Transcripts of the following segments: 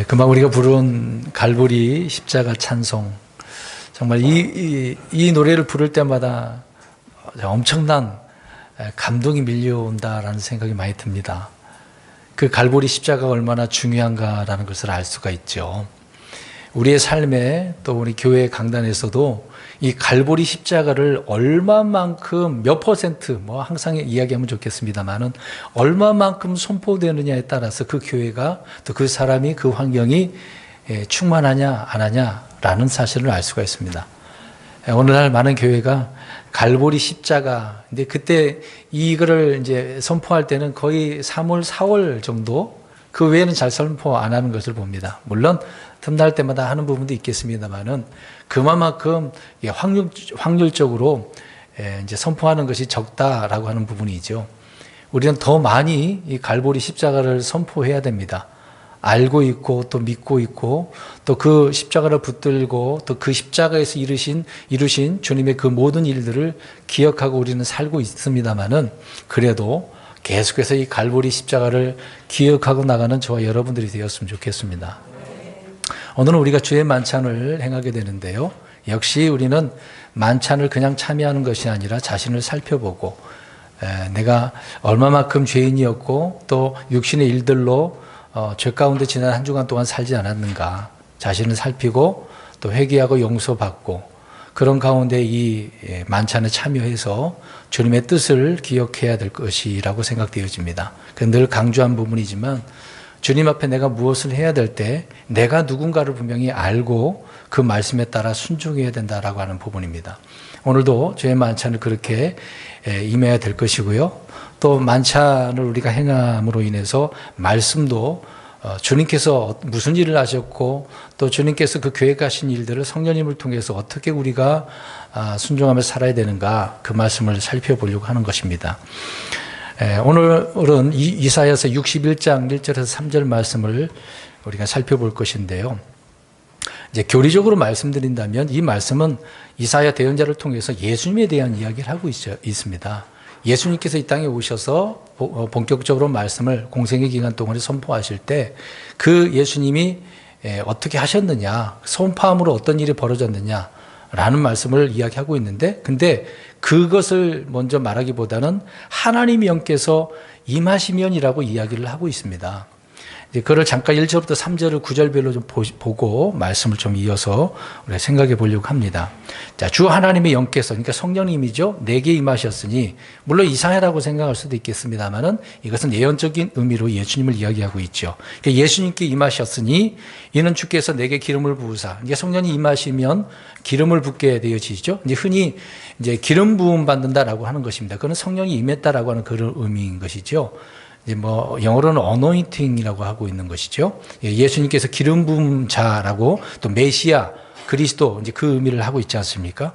금방 우리가 부른 갈보리 십자가 찬송, 정말 이 노래를 부를 때마다 엄청난 감동이 밀려온다라는 생각이 많이 듭니다. 그 갈보리 십자가가 얼마나 중요한가라는 것을 알 수가 있죠. 우리의 삶에 또 우리 교회 강단에서도 이 갈보리 십자가를 얼마만큼 몇 퍼센트, 항상 이야기하면 좋겠습니다만은 얼마만큼 선포되느냐에 따라서 그 교회가 또 그 사람이 그 환경이 충만하냐 안 하냐라는 사실을 알 수가 있습니다. 오늘날 많은 교회가 갈보리 십자가, 근데 그때 이거를 이제 선포할 때는 거의 3월, 4월 정도, 그 외에는 잘 선포 안 하는 것을 봅니다. 물론 틈날 때마다 하는 부분도 있겠습니다만은 그만큼 확률적으로 이제 선포하는 것이 적다라고 하는 부분이죠. 우리는 더 많이 이 갈보리 십자가를 선포해야 됩니다. 알고 있고 또 믿고 있고 또 그 십자가를 붙들고 또 그 십자가에서 이루신 주님의 그 모든 일들을 기억하고 우리는 살고 있습니다만은 그래도 계속해서 이 갈보리 십자가를 기억하고 나가는 저와 여러분들이 되었으면 좋겠습니다. 오늘은 우리가 주의 만찬을 행하게 되는데요. 역시 우리는 만찬을 그냥 참여하는 것이 아니라 자신을 살펴보고 내가 얼마만큼 죄인이었고 또 육신의 일들로 죄 가운데 지난 한 주간 동안 살지 않았는가, 자신을 살피고 또 회개하고 용서받고 그런 가운데 이 만찬에 참여해서 주님의 뜻을 기억해야 될 것이라고 생각되어집니다. 늘 강조한 부분이지만 주님 앞에 내가 무엇을 해야 될 때 내가 누군가를 분명히 알고 그 말씀에 따라 순종해야 된다라고 하는 부분입니다. 오늘도 주의 만찬을 그렇게 임해야 될 것이고요. 또 만찬을 우리가 행함으로 인해서 말씀도 주님께서 무슨 일을 하셨고 또 주님께서 그 계획하신 일들을 성령님을 통해서 어떻게 우리가 순종하며 살아야 되는가, 그 말씀을 살펴보려고 하는 것입니다. 오늘은 이사야서 61장 1절에서 3절 말씀을 우리가 살펴볼 것인데요. 이제 교리적으로 말씀드린다면 이 말씀은 이사야 대언자를 통해서 예수님에 대한 이야기를 하고 있습니다. 예수님께서 이 땅에 오셔서 본격적으로 말씀을 공생의 기간 동안에 선포하실 때 그 예수님이 어떻게 하셨느냐, 선포함으로 어떤 일이 벌어졌느냐 라는 말씀을 이야기하고 있는데, 근데 그것을 먼저 말하기보다는 하나님의 영께서 임하시면이라고 이야기를 하고 있습니다. 그걸 잠깐 1절부터 3절을 구절별로 좀 보고 말씀을 좀 이어서 우리가 생각해 보려고 합니다. 자, 주 하나님의 영께서, 그러니까 성령님이죠, 내게 임하셨으니, 물론 이상하다고 생각할 수도 있겠습니다만은 이것은 예언적인 의미로 예수님을 이야기하고 있죠. 그러니까 예수님께 임하셨으니 이는 주께서 내게 기름을 부으사, 이게 성령이 임하시면 기름을 붓게 되어지죠. 이제 흔히 이제 기름 부음 받는다라고 하는 것입니다. 그건 성령이 임했다라고 하는 그런 의미인 것이죠. 이제 영어로는 어노인팅이라고 하고 있는 것이죠. 예수님께서 기름 부은 자라고 또 메시아, 그리스도, 이제 그 의미를 하고 있지 않습니까?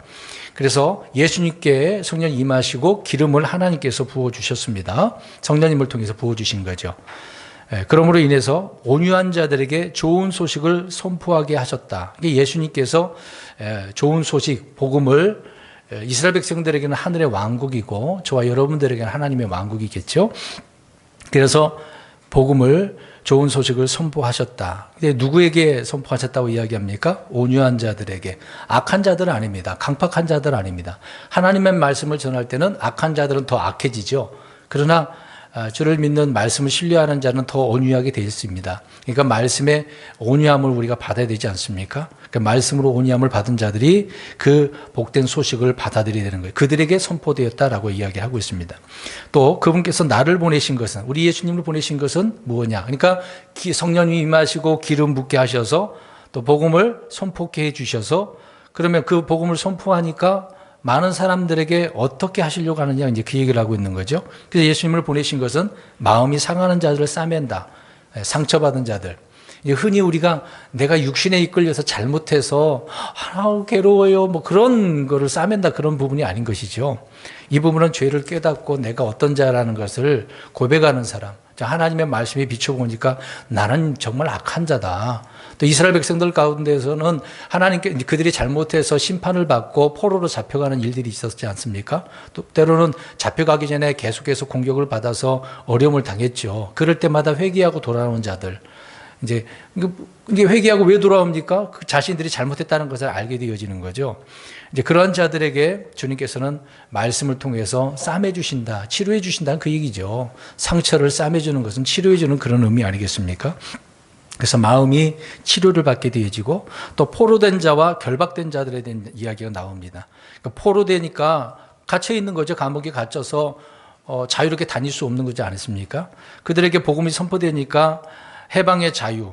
그래서 예수님께 성령이 임하시고 기름을 하나님께서 부어주셨습니다. 성령님을 통해서 부어주신 거죠. 그러므로 인해서 온유한 자들에게 좋은 소식을 선포하게 하셨다. 이게 예수님께서 좋은 소식, 복음을 이스라엘 백성들에게는 하늘의 왕국이고 저와 여러분들에게는 하나님의 왕국이겠죠. 그래서 복음을, 좋은 소식을 선포하셨다. 근데 누구에게 선포하셨다고 이야기합니까? 온유한 자들에게. 악한 자들은 아닙니다. 강팍한 자들은 아닙니다. 하나님의 말씀을 전할 때는 악한 자들은 더 악해지죠. 그러나 주를 믿는, 말씀을 신뢰하는 자는 더 온유하게 되어 있습니다. 그러니까 말씀의 온유함을 우리가 받아야 되지 않습니까? 그 말씀으로 온유함을 받은 자들이 그 복된 소식을 받아들여야 되는 거예요. 그들에게 선포되었다라고 이야기하고 있습니다. 또 그분께서 나를 보내신 것은, 우리 예수님을 보내신 것은 무엇냐? 그러니까 성령님이 임하시고 기름 붓게 하셔서 또 복음을 선포케 해 주셔서, 그러면 그 복음을 선포하니까 많은 사람들에게 어떻게 하시려고 하느냐, 이제 그 얘기를 하고 있는 거죠. 그래서 예수님을 보내신 것은 마음이 상하는 자들을 싸맨다. 상처받은 자들. 흔히 우리가 내가 육신에 이끌려서 잘못해서 괴로워요, 그런 거를 싸맨다, 그런 부분이 아닌 것이죠. 이 부분은 죄를 깨닫고 내가 어떤 자라는 것을 고백하는 사람. 하나님의 말씀에 비춰보니까 나는 정말 악한 자다. 또 이스라엘 백성들 가운데서는 하나님께 그들이 잘못해서 심판을 받고 포로로 잡혀가는 일들이 있었지 않습니까? 또 때로는 잡혀가기 전에 계속해서 공격을 받아서 어려움을 당했죠. 그럴 때마다 회개하고 돌아오는 자들. 이제 회개하고 왜 돌아옵니까? 그 자신들이 잘못했다는 것을 알게 되어지는 거죠. 이제 그런 자들에게 주님께서는 말씀을 통해서 싸매 주신다, 치료해 주신다는 그 얘기죠. 상처를 싸매 주는 것은 치료해 주는 그런 의미 아니겠습니까? 그래서 마음이 치료를 받게 되어지고 또 포로된 자와 결박된 자들에 대한 이야기가 나옵니다. 그러니까 포로되니까 갇혀 있는 거죠. 감옥에 갇혀서 자유롭게 다닐 수 없는 거지 않습니까? 그들에게 복음이 선포되니까 해방의 자유,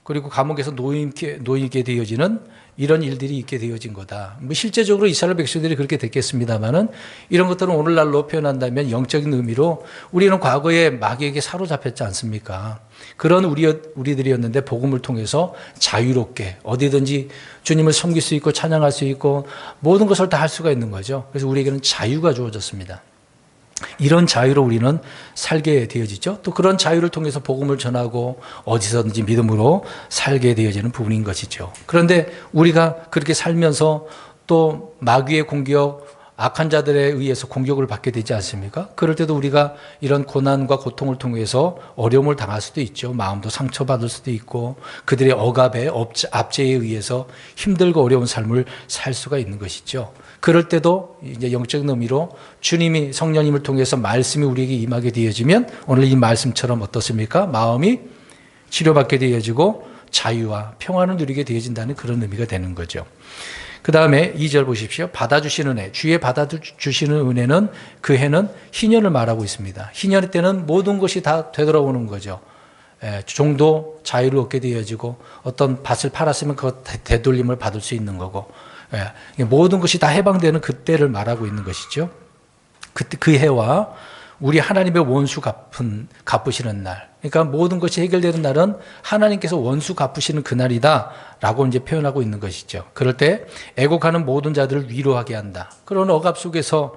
그리고 감옥에서 놓이게 되어지는 이런 일들이 있게 되어진 거다. 뭐 실제적으로 이스라엘 백성들이 그렇게 됐겠습니다만은 이런 것들은 오늘날로 표현한다면 영적인 의미로 우리는 과거에 마귀에게 사로잡혔지 않습니까? 그런 우리들이었는데 복음을 통해서 자유롭게 어디든지 주님을 섬길 수 있고 찬양할 수 있고 모든 것을 다 할 수가 있는 거죠. 그래서 우리에게는 자유가 주어졌습니다. 이런 자유로 우리는 살게 되어지죠. 또 그런 자유를 통해서 복음을 전하고 어디서든지 믿음으로 살게 되어지는 부분인 것이죠. 그런데 우리가 그렇게 살면서 또 마귀의 공격, 악한 자들에 의해서 공격을 받게 되지 않습니까? 그럴 때도 우리가 이런 고난과 고통을 통해서 어려움을 당할 수도 있죠. 마음도 상처받을 수도 있고 그들의 억압에 압제에 의해서 힘들고 어려운 삶을 살 수가 있는 것이죠. 그럴 때도 이제 영적인 의미로 주님이 성령님을 통해서 말씀이 우리에게 임하게 되어지면 오늘 이 말씀처럼 어떻습니까? 마음이 치료받게 되어지고 자유와 평안을 누리게 되어진다는 그런 의미가 되는 거죠. 그 다음에 2절 보십시오. 받아주시는 은혜. 주의 받아주시는 은혜는 그 해는 희년을 말하고 있습니다. 희년의 때는 모든 것이 다 되돌아오는 거죠. 종도 자유를 얻게 되어지고 어떤 밭을 팔았으면 그 되돌림을 받을 수 있는 거고 모든 것이 다 해방되는 그때를 말하고 있는 것이죠. 그 해와 우리 하나님의 원수 갚으시는 날. 그러니까 모든 것이 해결되는 날은 하나님께서 원수 갚으시는 그날이다라고 이제 표현하고 있는 것이죠. 그럴 때 애곡하는 모든 자들을 위로하게 한다. 그런 억압 속에서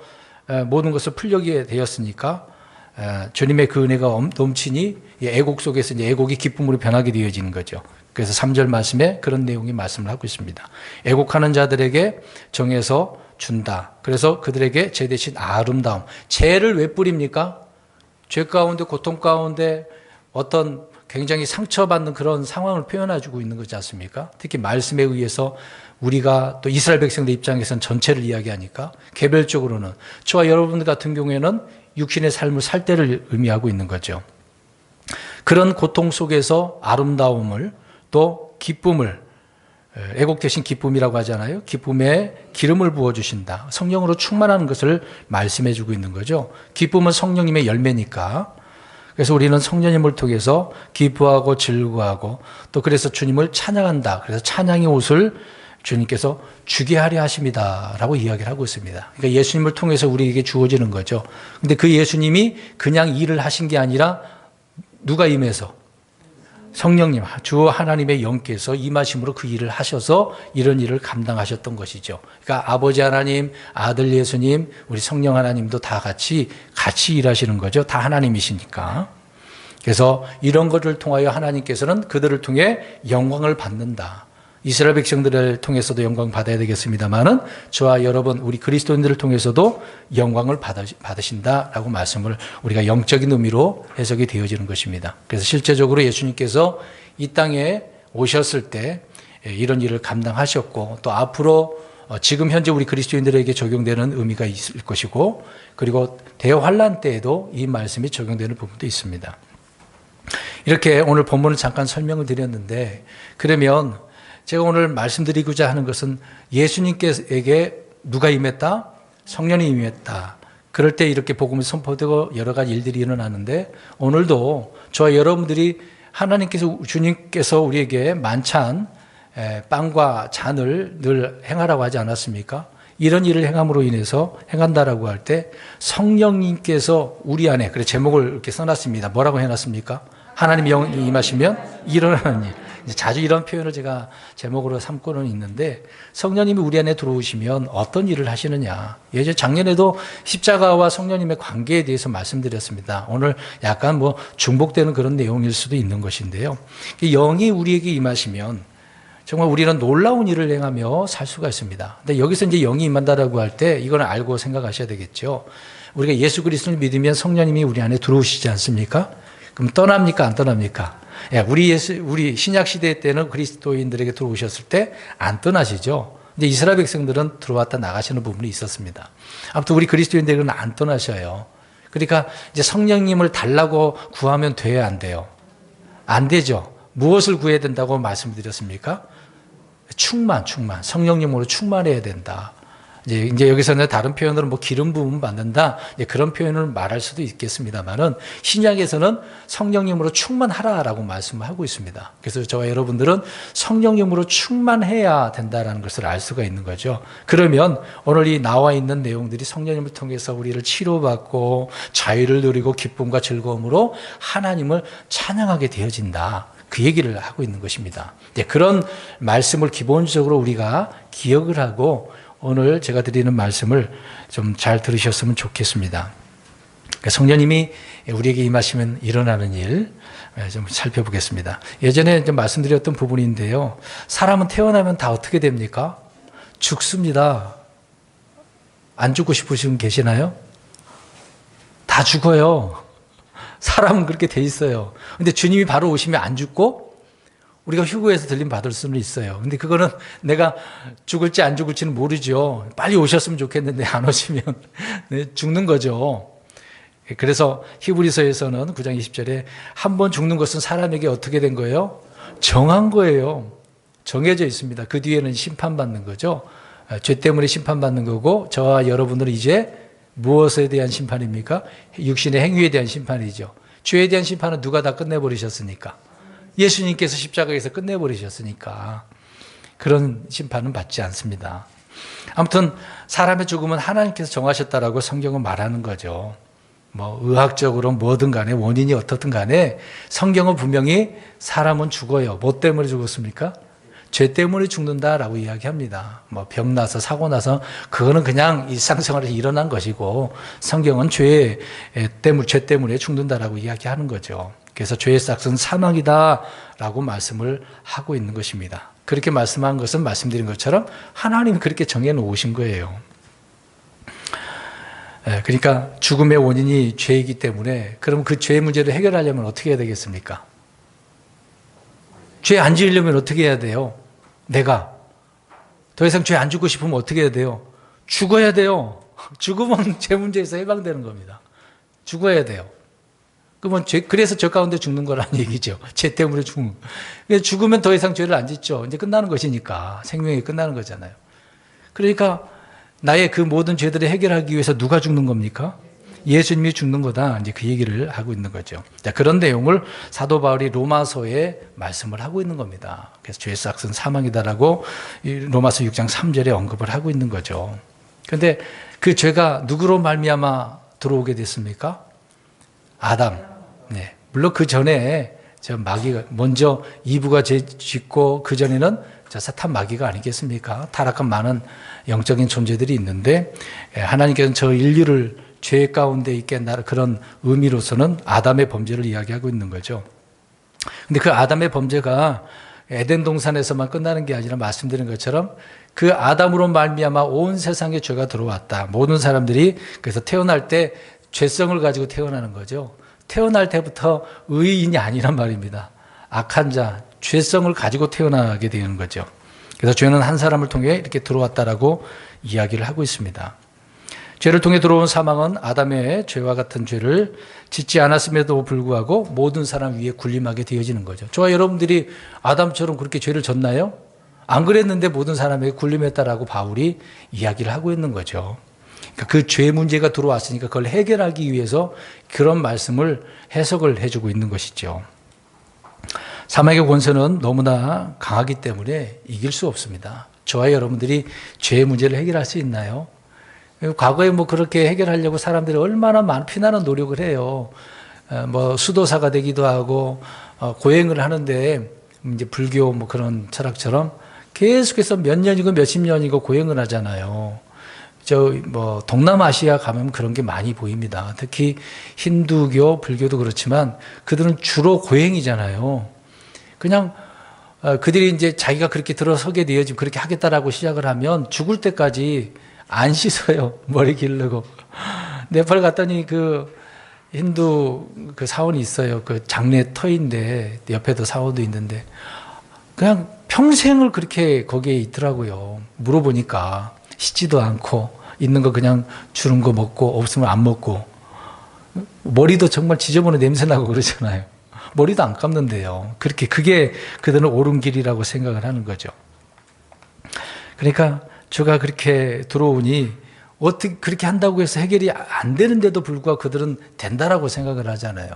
모든 것을 풀려게 되었으니까 주님의 그 은혜가 넘치니 애곡 속에서 이제 애곡이 기쁨으로 변하게 되어지는 거죠. 그래서 3절 말씀에 그런 내용이 말씀을 하고 있습니다. 애곡하는 자들에게 정해서 준다. 그래서 그들에게 죄 대신 아름다움. 죄를 왜 뿌립니까? 죄 가운데 고통 가운데 어떤 굉장히 상처받는 그런 상황을 표현해주고 있는 거지 않습니까? 특히 말씀에 의해서 우리가 또 이스라엘 백성들 입장에서는 전체를 이야기하니까 개별적으로는 저와 여러분들 같은 경우에는 육신의 삶을 살 때를 의미하고 있는 거죠. 그런 고통 속에서 아름다움을 또 기쁨을 애곡 대신 기쁨이라고 하잖아요. 기쁨에 기름을 부어주신다. 성령으로 충만하는 것을 말씀해 주고 있는 거죠. 기쁨은 성령님의 열매니까. 그래서 우리는 성령님을 통해서 기뻐하고 즐거워하고 또 그래서 주님을 찬양한다. 그래서 찬양의 옷을 주님께서 주게 하려 하십니다. 라고 이야기를 하고 있습니다. 그러니까 예수님을 통해서 우리에게 주어지는 거죠. 근데 그 예수님이 그냥 일을 하신 게 아니라 누가 임해서? 성령님, 주 하나님의 영께서 임하심으로 그 일을 하셔서 이런 일을 감당하셨던 것이죠. 그러니까 아버지 하나님, 아들 예수님, 우리 성령 하나님도 다 같이 일하시는 거죠. 다 하나님이시니까. 그래서 이런 것을 통하여 하나님께서는 그들을 통해 영광을 받는다. 이스라엘 백성들을 통해서도 영광 받아야 되겠습니다만은 저와 여러분 우리 그리스도인들을 통해서도 영광을 받으신다라고 말씀을 우리가 영적인 의미로 해석이 되어지는 것입니다. 그래서 실제적으로 예수님께서 이 땅에 오셨을 때 이런 일을 감당하셨고 또 앞으로 지금 현재 우리 그리스도인들에게 적용되는 의미가 있을 것이고 그리고 대환란 때에도 이 말씀이 적용되는 부분도 있습니다. 이렇게 오늘 본문을 잠깐 설명을 드렸는데 그러면 제가 오늘 말씀드리고자 하는 것은 예수님께서에게 누가 임했다? 성령이 임했다. 그럴 때 이렇게 복음이 선포되고 여러 가지 일들이 일어나는데 오늘도 저와 여러분들이 하나님께서 주님께서 우리에게 만찬 빵과 잔을 늘 행하라고 하지 않았습니까? 이런 일을 행함으로 인해서 행한다라고 할 때 성령님께서 우리 안에 그래 제목을 이렇게 써놨습니다. 뭐라고 해놨습니까? 하나님의 영이 임하시면 일어나는 일. 자주 이런 표현을 제가 제목으로 삼고는 있는데 성령님이 우리 안에 들어오시면 어떤 일을 하시느냐. 작년에도 십자가와 성령님의 관계에 대해서 말씀드렸습니다. 오늘 약간 중복되는 그런 내용일 수도 있는 것인데요. 영이 우리에게 임하시면 정말 우리는 놀라운 일을 행하며 살 수가 있습니다. 근데 여기서 이제 영이 임한다라고 할 때 이건 알고 생각하셔야 되겠죠. 우리가 예수 그리스도를 믿으면 성령님이 우리 안에 들어오시지 않습니까? 그럼 떠납니까? 안 떠납니까? 예, 우리 신약 시대 때는 그리스도인들에게 들어오셨을 때 안 떠나시죠. 이제 이스라엘 백성들은 들어왔다 나가시는 부분이 있었습니다. 아무튼 우리 그리스도인들은 안 떠나셔요. 그러니까 이제 성령님을 달라고 구하면 돼야 안 돼요? 안 되죠. 무엇을 구해야 된다고 말씀드렸습니까? 충만. 성령님으로 충만해야 된다. 이제 여기서는 다른 표현으로 뭐 기름 부음 받는다. 그런 표현을 말할 수도 있겠습니다만은 신약에서는 성령님으로 충만하라라고 말씀을 하고 있습니다. 그래서 저와 여러분들은 성령님으로 충만해야 된다라는 것을 알 수가 있는 거죠. 그러면 오늘 이 나와 있는 내용들이 성령님을 통해서 우리를 치료받고 자유를 누리고 기쁨과 즐거움으로 하나님을 찬양하게 되어진다. 그 얘기를 하고 있는 것입니다. 그런 말씀을 기본적으로 우리가 기억을 하고 오늘 제가 드리는 말씀을 좀 잘 들으셨으면 좋겠습니다. 성령님이 우리에게 임하시면 일어나는 일 좀 살펴보겠습니다. 예전에 좀 말씀드렸던 부분인데요. 사람은 태어나면 다 어떻게 됩니까? 죽습니다. 안 죽고 싶으신 분 계시나요? 다 죽어요. 사람은 그렇게 돼 있어요. 근데 주님이 바로 오시면 안 죽고 우리가 휴거에서 들림 받을 수는 있어요. 근데 그거는 내가 죽을지 안 죽을지는 모르죠. 빨리 오셨으면 좋겠는데 안 오시면 죽는 거죠. 그래서 히브리서에서는 9장 20절에 한 번 죽는 것은 사람에게 어떻게 된 거예요? 정한 거예요. 정해져 있습니다. 그 뒤에는 심판받는 거죠. 죄 때문에 심판받는 거고 저와 여러분들은 이제 무엇에 대한 심판입니까? 육신의 행위에 대한 심판이죠. 죄에 대한 심판은 누가 다 끝내버리셨으니까. 예수님께서 십자가에서 끝내버리셨으니까 그런 심판은 받지 않습니다. 아무튼 사람의 죽음은 하나님께서 정하셨다라고 성경은 말하는 거죠. 뭐 의학적으로 뭐든 간에 원인이 어떻든 간에 성경은 분명히 사람은 죽어요. 뭐 때문에 죽었습니까? 죄 때문에 죽는다라고 이야기합니다. 뭐 병 나서 사고 나서 그거는 그냥 일상생활에서 일어난 것이고 성경은 죄 때문에 죽는다라고 이야기하는 거죠. 그래서 죄의 싹은 사망이다라고 말씀을 하고 있는 것입니다. 그렇게 말씀한 것은 말씀드린 것처럼 하나님이 그렇게 정해놓으신 거예요. 그러니까 죽음의 원인이 죄이기 때문에 그럼 그 죄의 문제를 해결하려면 어떻게 해야 되겠습니까? 죄 안 지으려면 어떻게 해야 돼요? 내가 더 이상 죄 안 죽고 싶으면 어떻게 해야 돼요? 죽어야 돼요. 죽으면 죄 문제에서 해방되는 겁니다. 죽어야 돼요. 그러면 그래서 죄 가운데 죽는 거라는 얘기죠. 죄 때문에 죽는. 죽으면 더 이상 죄를 안 짓죠. 이제 끝나는 것이니까. 생명이 끝나는 거잖아요. 그러니까 나의 그 모든 죄들을 해결하기 위해서 누가 죽는 겁니까? 예수님이 죽는 거다. 이제 그 얘기를 하고 있는 거죠. 자, 그런 내용을 사도 바울이 로마서에 말씀을 하고 있는 겁니다. 그래서 죄의 싹은 사망이다라고 로마서 6장 3절에 언급을 하고 있는 거죠. 그런데 그 죄가 누구로 말미암아 들어오게 됐습니까? 아담. 네. 물론 그 전에 저 마귀가 먼저 이브가 죄 짓고 그 전에는 저 사탄 마귀가 아니겠습니까? 타락한 많은 영적인 존재들이 있는데 하나님께서는 저 인류를 죄 가운데 있게 한다는 그런 의미로서는 아담의 범죄를 이야기하고 있는 거죠. 근데 그 아담의 범죄가 에덴 동산에서만 끝나는 게 아니라 말씀드린 것처럼 그 아담으로 말미암아 온 세상에 죄가 들어왔다. 모든 사람들이 그래서 태어날 때 죄성을 가지고 태어나는 거죠. 태어날 때부터 의인이 아니란 말입니다. 악한 자, 죄성을 가지고 태어나게 되는 거죠. 그래서 죄는 한 사람을 통해 이렇게 들어왔다라고 이야기를 하고 있습니다. 죄를 통해 들어온 사망은 아담의 죄와 같은 죄를 짓지 않았음에도 불구하고 모든 사람 위에 군림하게 되어지는 거죠. 저와 여러분들이 아담처럼 그렇게 죄를 졌나요? 안 그랬는데 모든 사람에게 군림했다라고 바울이 이야기를 하고 있는 거죠. 그러니까 그 죄 문제가 들어왔으니까 그걸 해결하기 위해서 그런 말씀을 해석을 해주고 있는 것이죠. 사망의 권세는 너무나 강하기 때문에 이길 수 없습니다. 저와 여러분들이 죄의 문제를 해결할 수 있나요? 과거에 뭐 그렇게 해결하려고 사람들이 얼마나 많은 피나는 노력을 해요. 뭐 수도사가 되기도 하고 고행을 하는데 이제 불교 뭐 그런 철학처럼 계속해서 몇 년이고 몇십 년이고 고행을 하잖아요. 저 뭐 동남아시아 가면 그런 게 많이 보입니다. 특히 힌두교, 불교도 그렇지만 그들은 주로 고행이잖아요. 그냥 그들이 이제 자기가 그렇게 들어서게 되어지면 그렇게 하겠다라고 시작을 하면 죽을 때까지 안 씻어요. 머리 기르고. 네팔 갔더니 그 힌두 그 사원이 있어요. 그 장례 터인데 옆에도 사원도 있는데 그냥 평생을 그렇게 거기에 있더라고요. 물어보니까 씻지도 않고 있는 거 그냥 주는 거 먹고 없으면 안 먹고 머리도 정말 지저분해 냄새 나고 그러잖아요. 머리도 안 감는데요. 그렇게 그게 그들은 옳은 길이라고 생각을 하는 거죠. 그러니까 주가 그렇게 들어오니 어떻게 그렇게 한다고 해서 해결이 안 되는데도 불구하고 그들은 된다라고 생각을 하잖아요.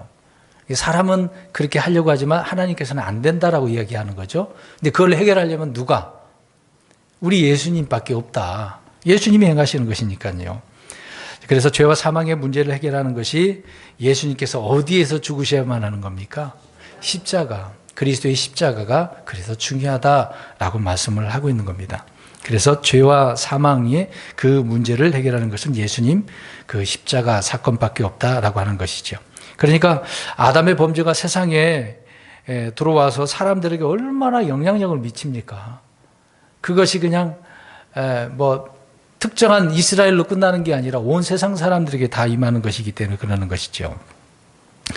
사람은 그렇게 하려고 하지만 하나님께서는 안 된다라고 이야기하는 거죠. 근데 그걸 해결하려면 누가? 우리 예수님밖에 없다. 예수님이 행하시는 것이니까요. 그래서 죄와 사망의 문제를 해결하는 것이 예수님께서 어디에서 죽으셔야만 하는 겁니까? 십자가, 그리스도의 십자가가 그래서 중요하다라고 말씀을 하고 있는 겁니다. 그래서 죄와 사망의 그 문제를 해결하는 것은 예수님 그 십자가 사건밖에 없다라고 하는 것이죠. 그러니까 아담의 범죄가 세상에 들어와서 사람들에게 얼마나 영향력을 미칩니까? 그것이 그냥 특정한 이스라엘로 끝나는 게 아니라 온 세상 사람들에게 다 임하는 것이기 때문에 그러는 것이죠.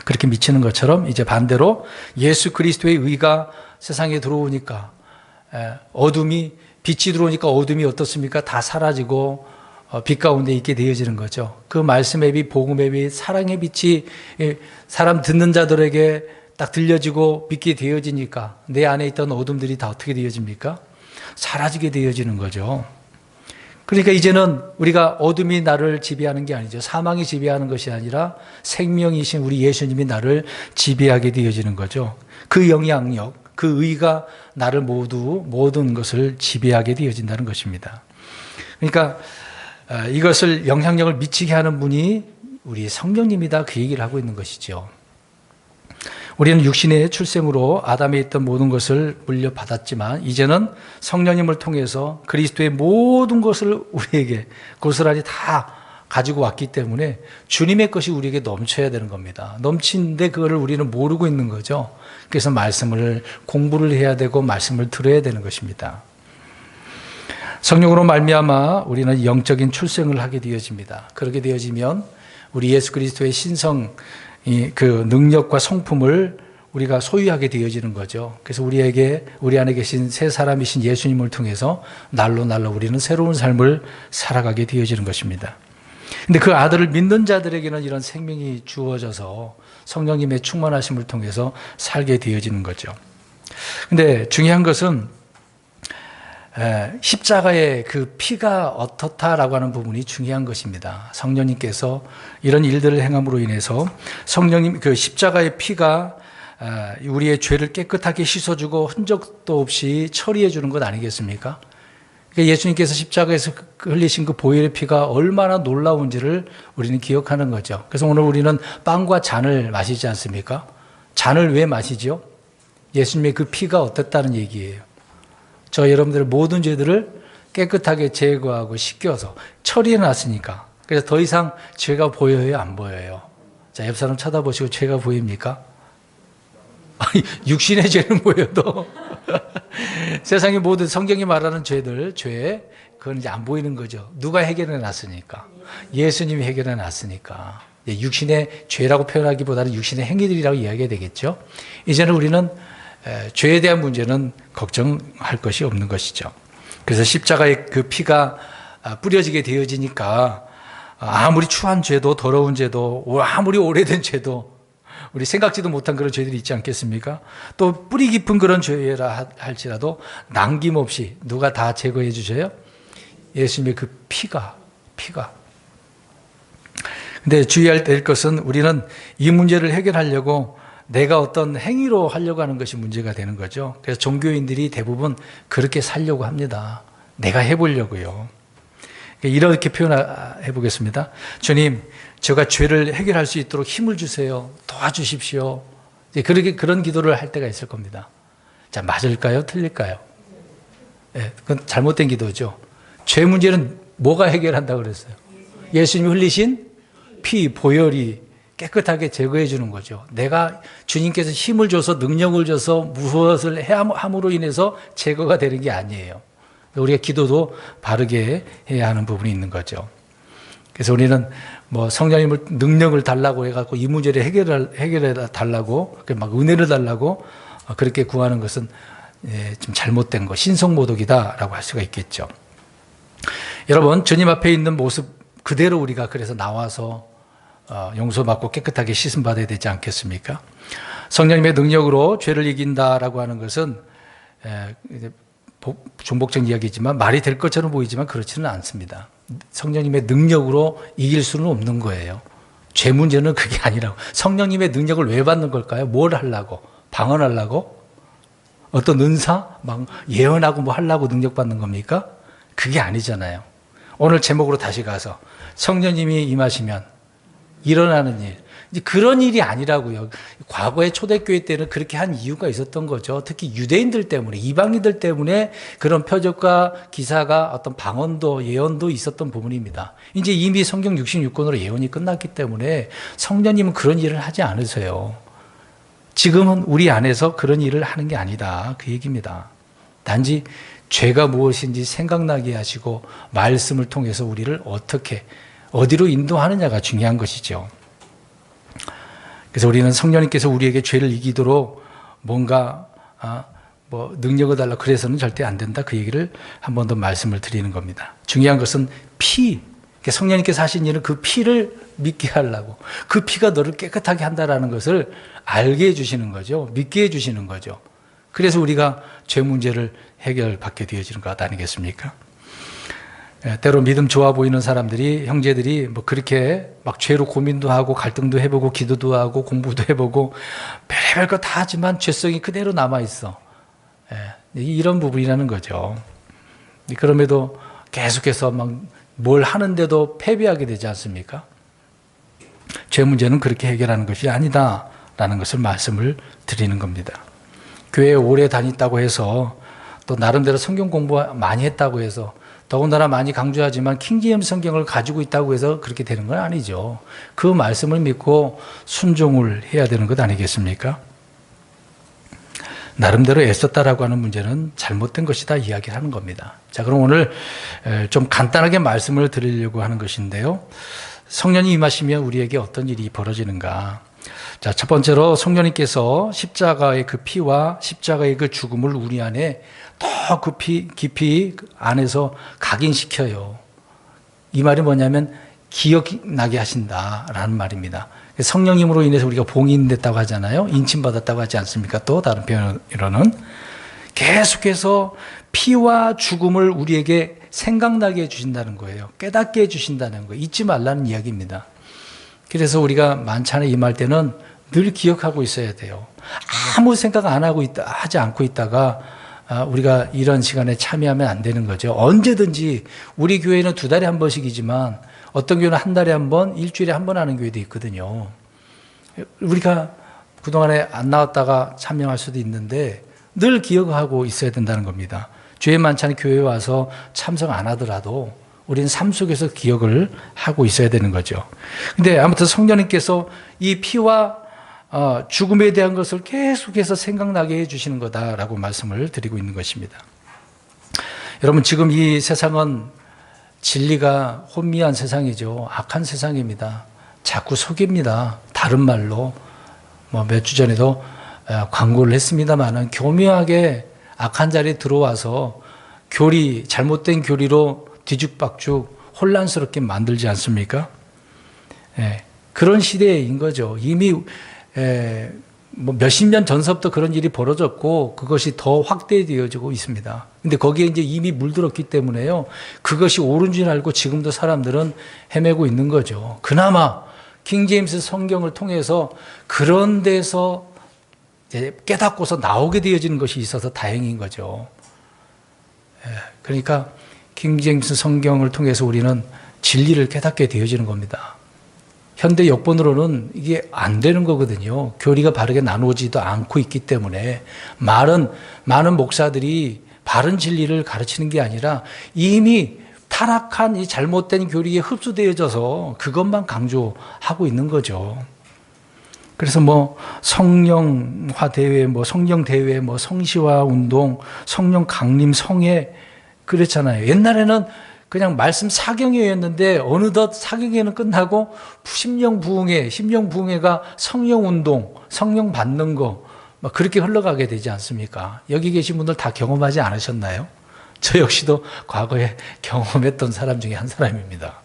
그렇게 미치는 것처럼 이제 반대로 예수 그리스도의 의가 세상에 들어오니까 빛이 들어오니까 어둠이 어떻습니까? 다 사라지고 빛 가운데 있게 되어지는 거죠. 그 말씀의 빛, 복음의 빛, 사랑의 빛이 사람 듣는 자들에게 딱 들려지고 믿게 되어지니까 내 안에 있던 어둠들이 다 어떻게 되어집니까? 사라지게 되어지는 거죠. 그러니까 이제는 우리가 어둠이 나를 지배하는 게 아니죠. 사망이 지배하는 것이 아니라 생명이신 우리 예수님이 나를 지배하게 되어지는 거죠. 그 영향력, 그 의가 나를 모든 것을 지배하게 되어진다는 것입니다. 그러니까 이것을 영향력을 미치게 하는 분이 우리 성령님이다 그 얘기를 하고 있는 것이죠. 우리는 육신의 출생으로 아담에 있던 모든 것을 물려받았지만 이제는 성령님을 통해서 그리스도의 모든 것을 우리에게 고스란히 다 가지고 왔기 때문에 주님의 것이 우리에게 넘쳐야 되는 겁니다. 넘치는데 그거를 우리는 모르고 있는 거죠. 그래서 말씀을 공부를 해야 되고 말씀을 들어야 되는 것입니다. 성령으로 말미암아 우리는 영적인 출생을 하게 되어집니다. 그렇게 되어지면 우리 예수 그리스도의 신성 그 능력과 성품을 우리가 소유하게 되어지는 거죠. 그래서 우리 안에 계신 새 사람이신 예수님을 통해서 날로 우리는 새로운 삶을 살아가게 되어지는 것입니다. 근데 그 아들을 믿는 자들에게는 이런 생명이 주어져서 성령님의 충만하심을 통해서 살게 되어지는 거죠. 근데 중요한 것은 십자가의 그 피가 어떻다라고 하는 부분이 중요한 것입니다. 성령님께서 이런 일들을 행함으로 인해서 성령님 그 십자가의 피가 우리의 죄를 깨끗하게 씻어주고 흔적도 없이 처리해 주는 것 아니겠습니까? 예수님께서 십자가에서 흘리신 그 보혈의 피가 얼마나 놀라운지를 우리는 기억하는 거죠. 그래서 오늘 우리는 빵과 잔을 마시지 않습니까? 잔을 왜 마시죠? 예수님의 그 피가 어땠다는 얘기예요. 저 여러분들의 모든 죄들을 깨끗하게 제거하고 씻겨서 처리해 놨으니까. 그래서 더 이상 죄가 보여요, 안 보여요? 자, 옆 사람 쳐다보시고 죄가 보입니까? 육신의 죄는 보여도 세상의 모든 성경이 말하는 죄들, 그건 이제 안 보이는 거죠. 누가 해결해 놨으니까. 예수님이 해결해 놨으니까. 육신의 죄라고 표현하기보다는 육신의 행위들이라고 이야기해야 되겠죠. 이제는 우리는 죄에 대한 문제는 걱정할 것이 없는 것이죠. 그래서 십자가의 그 피가 뿌려지게 되어지니까 아무리 추한 죄도 더러운 죄도 아무리 오래된 죄도 우리 생각지도 못한 그런 죄들이 있지 않겠습니까? 또 뿌리 깊은 그런 죄라 할지라도 남김없이 누가 다 제거해 주셔요? 예수님의 그 피가. 근데 주의해야 될 것은 우리는 이 문제를 해결하려고 내가 어떤 행위로 하려고 하는 것이 문제가 되는 거죠. 그래서 종교인들이 대부분 그렇게 살려고 합니다. 내가 해보려고요. 이렇게 표현해 보겠습니다. 주님, 제가 죄를 해결할 수 있도록 힘을 주세요. 도와주십시오. 그런 기도를 할 때가 있을 겁니다. 자, 맞을까요? 틀릴까요? 네, 그건 잘못된 기도죠. 죄 문제는 뭐가 해결한다고 그랬어요? 예수님이 흘리신 피, 보혈이 깨끗하게 제거해 주는 거죠. 내가 주님께서 힘을 줘서 능력을 줘서 무엇을 함으로 인해서 제거가 되는 게 아니에요. 우리가 기도도 바르게 해야 하는 부분이 있는 거죠. 그래서 우리는 뭐 성령님을 능력을 달라고 해갖고 이 문제를 해결해 달라고 막 은혜를 달라고 그렇게 구하는 것은 좀 잘못된 거, 신성모독이다라고 할 수가 있겠죠. 여러분, 주님 앞에 있는 모습 그대로 우리가 그래서 나와서 용서받고 깨끗하게 씻음 받아야 되지 않겠습니까? 성령님의 능력으로 죄를 이긴다라고 하는 것은 중복적 이야기지만 말이 될 것처럼 보이지만 그렇지는 않습니다. 성령님의 능력으로 이길 수는 없는 거예요. 죄 문제는 그게 아니라고. 성령님의 능력을 왜 받는 걸까요? 뭘 하려고? 방언하려고? 어떤 은사? 막 예언하고 뭐 하려고 능력 받는 겁니까? 그게 아니잖아요. 오늘 제목으로 다시 가서 성령님이 임하시면 일어나는 일. 이제 그런 일이 아니라고요. 과거의 초대교회 때는 그렇게 한 이유가 있었던 거죠. 특히 유대인들 때문에, 이방인들 때문에 그런 표적과 기사가 어떤 방언도 예언도 있었던 부분입니다. 이제 이미 성경 66권으로 예언이 끝났기 때문에 성령님은 그런 일을 하지 않으세요. 지금은 우리 안에서 그런 일을 하는 게 아니다. 그 얘기입니다. 단지 죄가 무엇인지 생각나게 하시고 말씀을 통해서 우리를 어떻게, 어디로 인도하느냐가 중요한 것이죠. 그래서 우리는 성령님께서 우리에게 죄를 이기도록 뭔가 뭐 능력을 달라 그래서는 절대 안 된다. 그 얘기를 한 번 더 말씀을 드리는 겁니다. 중요한 것은 피. 성령님께서 하신 일은 그 피를 믿게 하려고, 그 피가 너를 깨끗하게 한다라는 것을 알게 해주시는 거죠. 믿게 해주시는 거죠. 그래서 우리가 죄 문제를 해결받게 되어지는 것 아니겠습니까? 때로 믿음 좋아 보이는 사람들이, 형제들이 뭐 그렇게 막 죄로 고민도 하고 갈등도 해보고 기도도 하고 공부도 해보고 별의별 거 다 하지만 죄성이 그대로 남아있어. 이런 부분이라는 거죠. 그럼에도 계속해서 막 뭘 하는데도 패배하게 되지 않습니까? 죄 문제는 그렇게 해결하는 것이 아니다라는 것을 말씀을 드리는 겁니다. 교회에 오래 다녔다고 해서 또 나름대로 성경 공부 많이 했다고 해서 더군다나 많이 강조하지만 킹제임스 성경을 가지고 있다고 해서 그렇게 되는 건 아니죠. 그 말씀을 믿고 순종을 해야 되는 것 아니겠습니까? 나름대로 애썼다라고 하는 문제는 잘못된 것이다 이야기를 하는 겁니다. 자, 그럼 오늘 좀 간단하게 말씀을 드리려고 하는 것인데요. 성령이 임하시면 우리에게 어떤 일이 벌어지는가? 자, 첫 번째로 성령님께서 십자가의 그 피와 십자가의 그 죽음을 우리 안에 더 깊이 안에서 각인시켜요. 이 말이 뭐냐면 기억나게 하신다라는 말입니다. 성령님으로 인해서 우리가 봉인됐다고 하잖아요. 인침받았다고 하지 않습니까? 또 다른 표현으로는 계속해서 피와 죽음을 우리에게 생각나게 해주신다는 거예요. 깨닫게 해주신다는 거예요. 잊지 말라는 이야기입니다. 그래서 우리가 만찬에 임할 때는 늘 기억하고 있어야 돼요. 아무 생각 안 하고 하지 않고 있다가 우리가 이런 시간에 참여하면 안 되는 거죠. 언제든지 우리 교회는 2달에 한 번씩이지만 어떤 교회는 한 달에 한 번, 일주일에 한 번 하는 교회도 있거든요. 우리가 그동안에 안 나왔다가 참여할 수도 있는데 늘 기억하고 있어야 된다는 겁니다. 주의 만찬에 교회에 와서 참석 안 하더라도 우리는 삶 속에서 기억을 하고 있어야 되는 거죠. 근데 아무튼 성령님께서 이 피와 죽음에 대한 것을 계속해서 생각나게 해주시는 거다라고 말씀을 드리고 있는 것입니다. 여러분, 지금 이 세상은 진리가 혼미한 세상이죠. 악한 세상입니다. 자꾸 속입니다. 다른 말로 몇 주 전에도 광고를 했습니다만은 교묘하게 악한 자리에 들어와서 잘못된 교리로 뒤죽박죽 혼란스럽게 만들지 않습니까? 그런 시대인 거죠. 이미 몇십 년 전서부터 그런 일이 벌어졌고 그것이 더 확대되어지고 있습니다. 근데 거기에 이제 이미 물들었기 때문에요. 그것이 옳은 줄 알고 지금도 사람들은 헤매고 있는 거죠. 그나마 킹제임스 성경을 통해서 그런 데서 깨닫고서 나오게 되어지는 것이 있어서 다행인 거죠. 그러니까 킹제임스 성경을 통해서 우리는 진리를 깨닫게 되어지는 겁니다. 현대 역본으로는 이게 안 되는 거거든요. 교리가 바르게 나누어지도 않고 있기 때문에 많은 목사들이 바른 진리를 가르치는 게 아니라 이미 타락한 이 잘못된 교리에 흡수되어져서 그것만 강조하고 있는 거죠. 그래서 성령화 대회, 성령 대회, 성시화 운동, 성령 강림, 성회 그랬잖아요. 옛날에는 그냥 말씀 사경회였는데 어느덧 사경회는 끝나고 심령부흥회가 성령운동, 성령 받는 거 막 그렇게 흘러가게 되지 않습니까? 여기 계신 분들 다 경험하지 않으셨나요? 저 역시도 과거에 경험했던 사람 중에 한 사람입니다.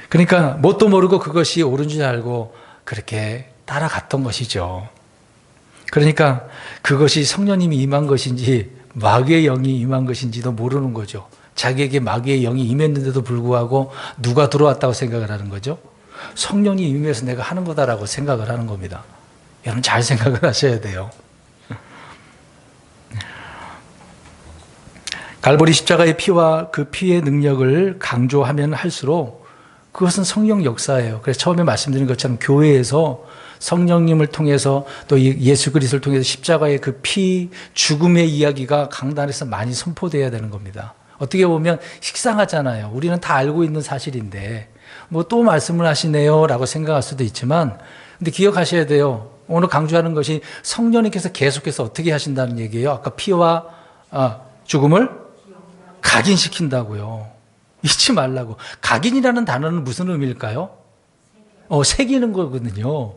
그러니까 뭣도 모르고 그것이 옳은 줄 알고 그렇게 따라갔던 것이죠. 그러니까 그것이 성령님이 임한 것인지 마귀의 영이 임한 것인지도 모르는 거죠. 자기에게 마귀의 영이 임했는데도 불구하고 누가 들어왔다고 생각을 하는 거죠? 성령이 임해서 내가 하는 거다라고 생각을 하는 겁니다. 여러분 잘 생각을 하셔야 돼요. 갈보리 십자가의 피와 그 피의 능력을 강조하면 할수록 그것은 성령 역사예요. 그래서 처음에 말씀드린 것처럼 교회에서 성령님을 통해서 또 예수 그리스도를 통해서 십자가의 그 피, 죽음의 이야기가 강단에서 많이 선포되어야 되는 겁니다. 어떻게 보면 식상하잖아요. 우리는 다 알고 있는 사실인데 뭐 또 말씀을 하시네요 라고 생각할 수도 있지만, 근데 기억하셔야 돼요. 오늘 강조하는 것이 성령님께서 계속해서 어떻게 하신다는 얘기예요. 아까 피와 죽음을 각인시킨다고요. 잊지 말라고. 각인이라는 단어는 무슨 의미일까요? 새기는 거거든요.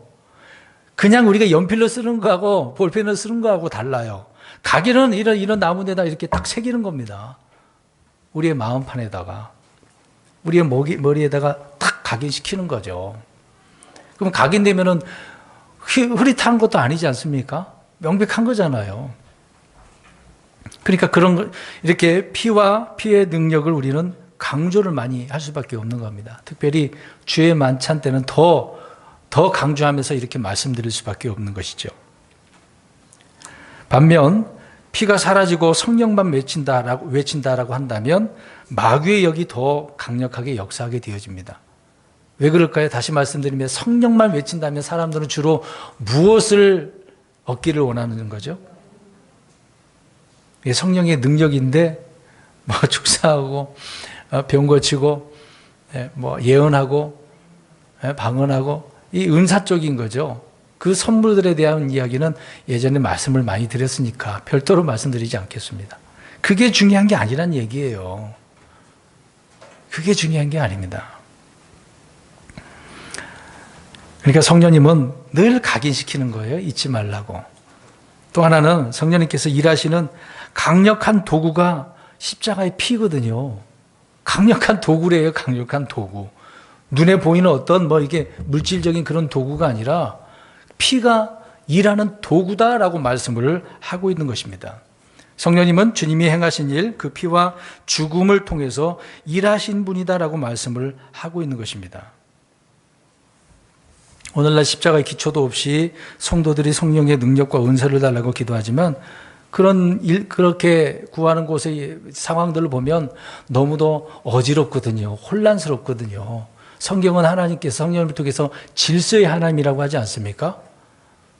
그냥 우리가 연필로 쓰는 거하고 볼펜으로 쓰는 거하고 달라요. 각인은 이런 나무에다 이렇게 딱 새기는 겁니다. 우리의 마음판에다가, 우리의 머리에다가 탁 각인시키는 거죠. 그럼 각인되면은 흐릿한 것도 아니지 않습니까? 명백한 거잖아요. 그러니까 그런 거, 이렇게 피와 피의 능력을 우리는 강조를 많이 할 수밖에 없는 겁니다. 특별히 주의 만찬 때는 더 강조하면서 이렇게 말씀드릴 수밖에 없는 것이죠. 반면 피가 사라지고 성령만 외친다라고 한다면 마귀의 역이 더 강력하게 역사하게 되어집니다. 왜 그럴까요? 다시 말씀드리면 성령만 외친다면 사람들은 주로 무엇을 얻기를 원하는 거죠? 이게 성령의 능력인데 뭐 축사하고 병 고치고 뭐 예언하고 방언하고 이 은사 쪽인 거죠. 그 선물들에 대한 이야기는 예전에 말씀을 많이 드렸으니까 별도로 말씀드리지 않겠습니다. 그게 중요한 게 아니란 얘기예요. 그게 중요한 게 아닙니다. 그러니까 성령님은 늘 각인시키는 거예요. 잊지 말라고. 또 하나는 성령님께서 일하시는 강력한 도구가 십자가의 피거든요. 강력한 도구래요. 강력한 도구. 눈에 보이는 어떤 이게 물질적인 그런 도구가 아니라 피가 일하는 도구다라고 말씀을 하고 있는 것입니다. 성령님은 주님이 행하신 일, 그 피와 죽음을 통해서 일하신 분이다라고 말씀을 하고 있는 것입니다. 오늘날 십자가의 기초도 없이 성도들이 성령의 능력과 은사를 달라고 기도하지만 그렇게 구하는 곳의 상황들을 보면 너무도 어지럽거든요. 혼란스럽거든요. 성경은 하나님께서 성령을 통해서 질서의 하나님이라고 하지 않습니까?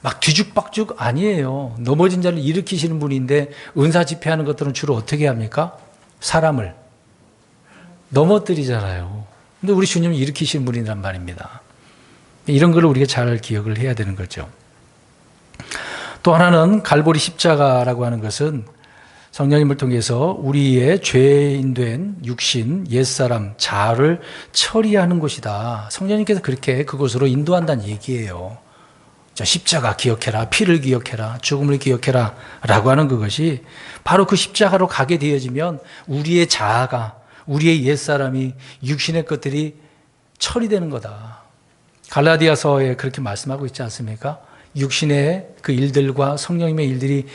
막 뒤죽박죽 아니에요. 넘어진 자를 일으키시는 분인데 은사 집회하는 것들은 주로 어떻게 합니까? 사람을 넘어뜨리잖아요. 근데 우리 주님은 일으키시는 분이란 말입니다. 이런 걸 우리가 잘 기억을 해야 되는 거죠. 또 하나는 갈보리 십자가라고 하는 것은 성령님을 통해서 우리의 죄인된 육신, 옛사람, 자아를 처리하는 곳이다. 성령님께서 그렇게 그곳으로 인도한다는 얘기예요. 십자가 기억해라, 피를 기억해라, 죽음을 기억해라 라고 하는 그것이 바로 그 십자가로 가게 되어지면 우리의 자아가, 우리의 옛사람이, 육신의 것들이 처리되는 거다. 갈라디아서에 그렇게 말씀하고 있지 않습니까? 육신의 그 일들과 성령님의 일들이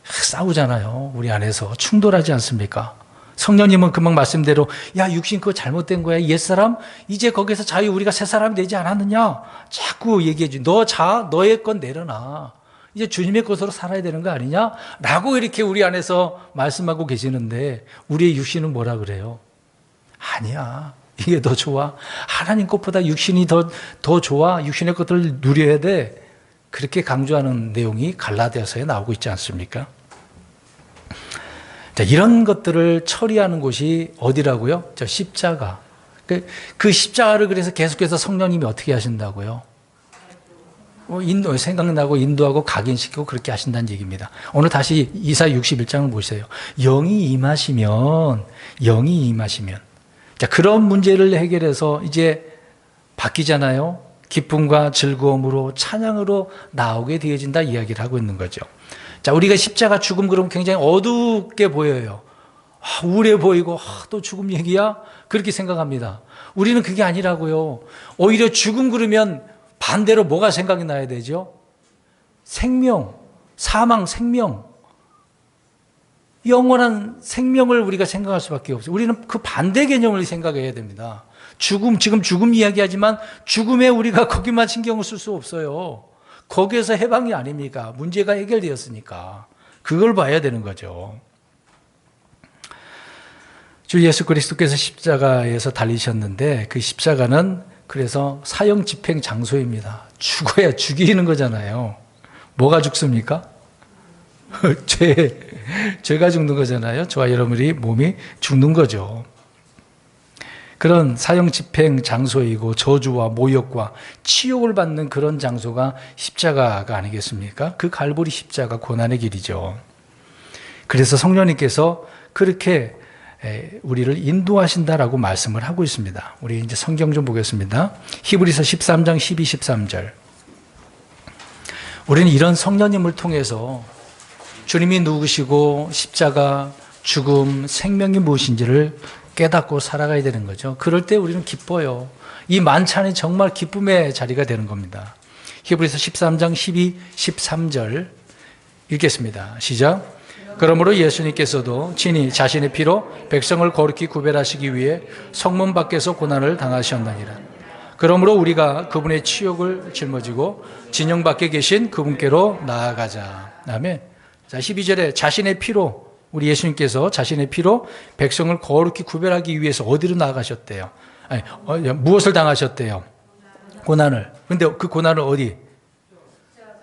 싸우잖아요. 우리 안에서 충돌하지 않습니까? 성령님은 금방 말씀대로 야 육신 그거 잘못된 거야. 옛사람 이제 거기서 자유 우리가 새 사람이 되지 않았느냐. 자꾸 얘기해 줘. 너 자아 너의 건 내려놔. 이제 주님의 것으로 살아야 되는 거 아니냐? 라고 이렇게 우리 안에서 말씀하고 계시는데 우리의 육신은 뭐라 그래요? 아니야. 이게 더 좋아. 하나님 것보다 육신이 더 좋아. 육신의 것들을 누려야 돼. 그렇게 강조하는 내용이 갈라디아서에 나오고 있지 않습니까? 자, 이런 것들을 처리하는 곳이 어디라고요? 저 십자가. 그 십자가를 그래서 계속해서 성령님이 어떻게 하신다고요? 생각나고 인도하고 각인시키고 그렇게 하신다는 얘기입니다. 오늘 다시 이사야 61장을 보세요. 영이 임하시면 자, 그런 문제를 해결해서 이제 바뀌잖아요. 기쁨과 즐거움으로 찬양으로 나오게 되어진다 이야기를 하고 있는 거죠. 자, 우리가 십자가 죽음 그러면 굉장히 어둡게 보여요. 우울해 보이고 또 죽음 얘기야? 그렇게 생각합니다. 우리는 그게 아니라고요. 오히려 죽음 그러면 반대로 뭐가 생각이 나야 되죠? 생명, 사망, 생명. 영원한 생명을 우리가 생각할 수밖에 없어요. 우리는 그 반대 개념을 생각해야 됩니다. 지금 죽음 이야기하지만 죽음에 우리가 거기만 신경을 쓸 수 없어요. 거기에서 해방이 아닙니까? 문제가 해결되었으니까. 그걸 봐야 되는 거죠. 주 예수 그리스도께서 십자가에서 달리셨는데 그 십자가는 그래서 사형 집행 장소입니다. 죽어야 죽이는 거잖아요. 뭐가 죽습니까? 죄가 죽는 거잖아요. 저와 여러분의 몸이 죽는 거죠. 그런 사형 집행 장소이고 저주와 모욕과 치욕을 받는 그런 장소가 십자가가 아니겠습니까? 그 갈보리 십자가 고난의 길이죠. 그래서 성령님께서 그렇게 우리를 인도하신다라고 말씀을 하고 있습니다. 우리 이제 성경 좀 보겠습니다. 히브리서 13장 12, 13절. 우리는 이런 성령님을 통해서 주님이 누구시고 십자가, 죽음, 생명이 무엇인지를 깨닫고 살아가야 되는 거죠. 그럴 때 우리는 기뻐요. 이 만찬이 정말 기쁨의 자리가 되는 겁니다. 히브리서 13장 12, 13절 읽겠습니다. 시작. 그러므로 예수님께서도 친히 자신의 피로 백성을 거룩히 구별하시기 위해 성문 밖에서 고난을 당하셨느니라. 그러므로 우리가 그분의 치욕을 짊어지고 진영 밖에 계신 그분께로 나아가자. 다음에 12절에 자신의 피로 우리 예수님께서 자신의 피로 백성을 거룩히 구별하기 위해서 어디로 나아가셨대요? 무엇을 당하셨대요? 고난을. 근데 그 고난을 어디?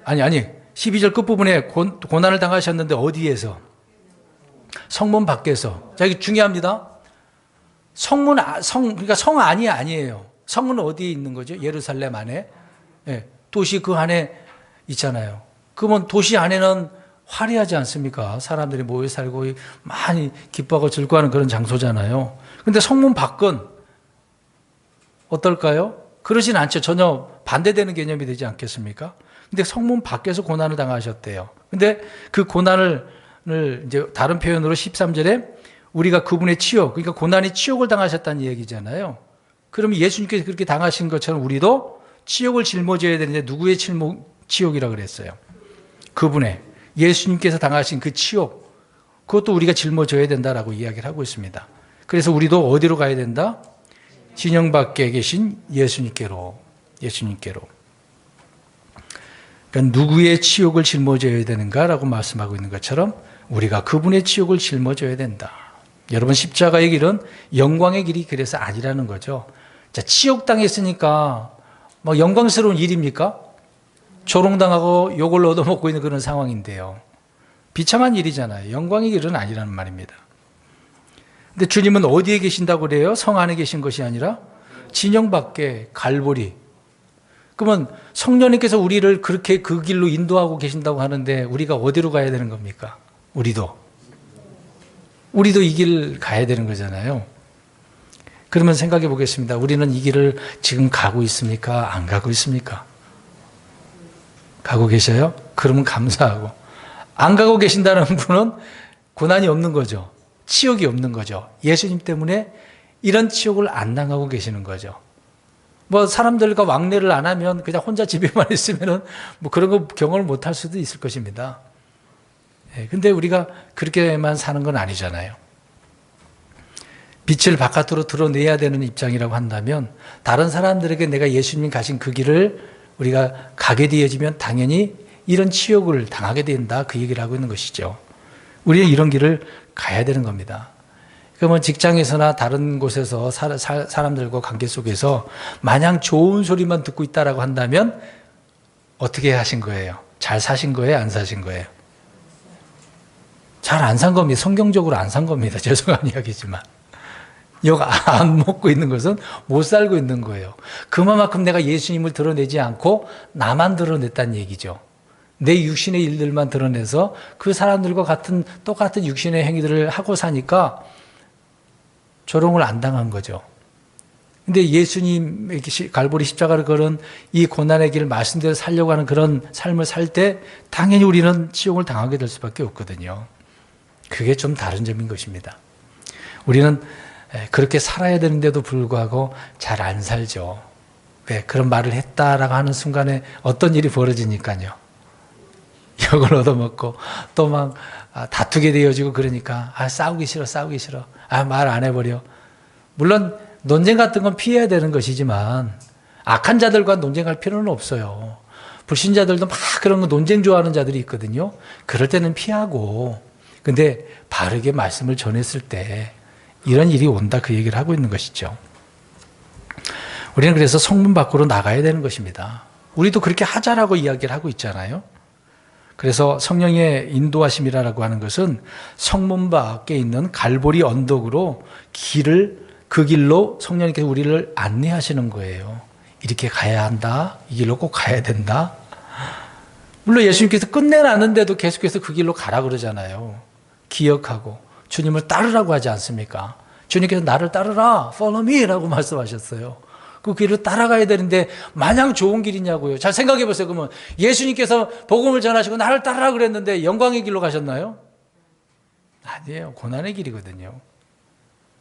아니. 12절 끝부분에 고난을 당하셨는데 어디에서? 성문 밖에서. 자, 이게 중요합니다. 그러니까 성 안이 아니에요. 성문은 어디에 있는 거죠? 예루살렘 안에. 네, 도시 그 안에 있잖아요. 그러면 도시 안에는 화려하지 않습니까? 사람들이 모여 살고 많이 기뻐하고 즐거워하는 그런 장소잖아요. 근데 성문 밖은 어떨까요? 그러진 않죠. 전혀 반대되는 개념이 되지 않겠습니까? 근데 성문 밖에서 고난을 당하셨대요. 근데 그 고난을 이제 다른 표현으로 13절에 우리가 그분의 치욕, 그러니까 고난이 치욕을 당하셨다는 얘기잖아요. 그러면 예수님께서 그렇게 당하신 것처럼 우리도 치욕을 짊어져야 되는데 누구의 치욕이라고 그랬어요? 그분의. 예수님께서 당하신 그 치욕, 그것도 우리가 짊어져야 된다라고 이야기를 하고 있습니다. 그래서 우리도 어디로 가야 된다? 진영 밖에 계신 예수님께로. 그러니까 누구의 치욕을 짊어져야 되는가라고 말씀하고 있는 것처럼 우리가 그분의 치욕을 짊어져야 된다. 여러분, 십자가의 길은 영광의 길이 그래서 아니라는 거죠. 자, 치욕당했으니까 뭐 영광스러운 일입니까? 조롱당하고 욕을 얻어먹고 있는 그런 상황인데요. 비참한 일이잖아요. 영광의 길은 아니라는 말입니다. 근데 주님은 어디에 계신다고 그래요? 성 안에 계신 것이 아니라 진영 밖에 갈보리. 그러면 성령님께서 우리를 그렇게 그 길로 인도하고 계신다고 하는데 우리가 어디로 가야 되는 겁니까? 우리도 이 길 가야 되는 거잖아요. 그러면 생각해 보겠습니다. 우리는 이 길을 지금 가고 있습니까? 안 가고 있습니까? 가고 계셔요? 그러면 감사하고. 안 가고 계신다는 분은 고난이 없는 거죠. 치욕이 없는 거죠. 예수님 때문에 이런 치욕을 안 당하고 계시는 거죠. 뭐 사람들과 왕래를 안 하면 그냥 혼자 집에만 있으면은 뭐 그런 거 경험을 못 할 수도 있을 것입니다. 근데 우리가 그렇게만 사는 건 아니잖아요. 빛을 바깥으로 드러내야 되는 입장이라고 한다면 다른 사람들에게 내가 예수님 가신 그 길을 우리가 가게 되어지면 당연히 이런 치욕을 당하게 된다. 그 얘기를 하고 있는 것이죠. 우리는 이런 길을 가야 되는 겁니다. 그러면 직장에서나 다른 곳에서 사람들과 관계 속에서 마냥 좋은 소리만 듣고 있다라고 한다면 어떻게 하신 거예요? 잘 사신 거예요? 안 사신 거예요? 잘 안 산 겁니다. 성경적으로 안 산 겁니다. 죄송한 이야기지만. 욕 안 먹고 있는 것은 못 살고 있는 거예요. 그만큼 내가 예수님을 드러내지 않고 나만 드러냈다는 얘기죠. 내 육신의 일들만 드러내서 그 사람들과 똑같은 육신의 행위들을 하고 사니까 조롱을 안 당한 거죠. 근데 예수님 갈보리 십자가를 걸은 이 고난의 길을 말씀대로 살려고 하는 그런 삶을 살 때 당연히 우리는 치욕을 당하게 될 수밖에 없거든요. 그게 좀 다른 점인 것입니다. 우리는 그렇게 살아야 되는데도 불구하고 잘 안 살죠. 왜? 그런 말을 했다라고 하는 순간에 어떤 일이 벌어지니까요. 욕을 얻어먹고 또 막 다투게 되어지고 그러니까 싸우기 싫어. 말 안 해버려. 물론 논쟁 같은 건 피해야 되는 것이지만 악한 자들과 논쟁할 필요는 없어요. 불신자들도 막 그런 거 논쟁 좋아하는 자들이 있거든요. 그럴 때는 피하고, 근데 바르게 말씀을 전했을 때 이런 일이 온다, 그 얘기를 하고 있는 것이죠. 우리는 그래서 성문 밖으로 나가야 되는 것입니다. 우리도 그렇게 하자라고 이야기를 하고 있잖아요. 그래서 성령의 인도하심이라고 하는 것은 성문 밖에 있는 갈보리 언덕으로 그 길로 성령님께서 우리를 안내하시는 거예요. 이렇게 가야 한다. 이 길로 꼭 가야 된다. 물론 예수님께서 끝내놨는데도 계속해서 그 길로 가라 그러잖아요. 기억하고 주님을 따르라고 하지 않습니까? 주님께서 나를 따르라, follow me 라고 말씀하셨어요. 그 길을 따라가야 되는데 마냥 좋은 길이냐고요. 잘 생각해 보세요. 그러면 예수님께서 복음을 전하시고 나를 따르라 그랬는데 영광의 길로 가셨나요? 아니에요. 고난의 길이거든요.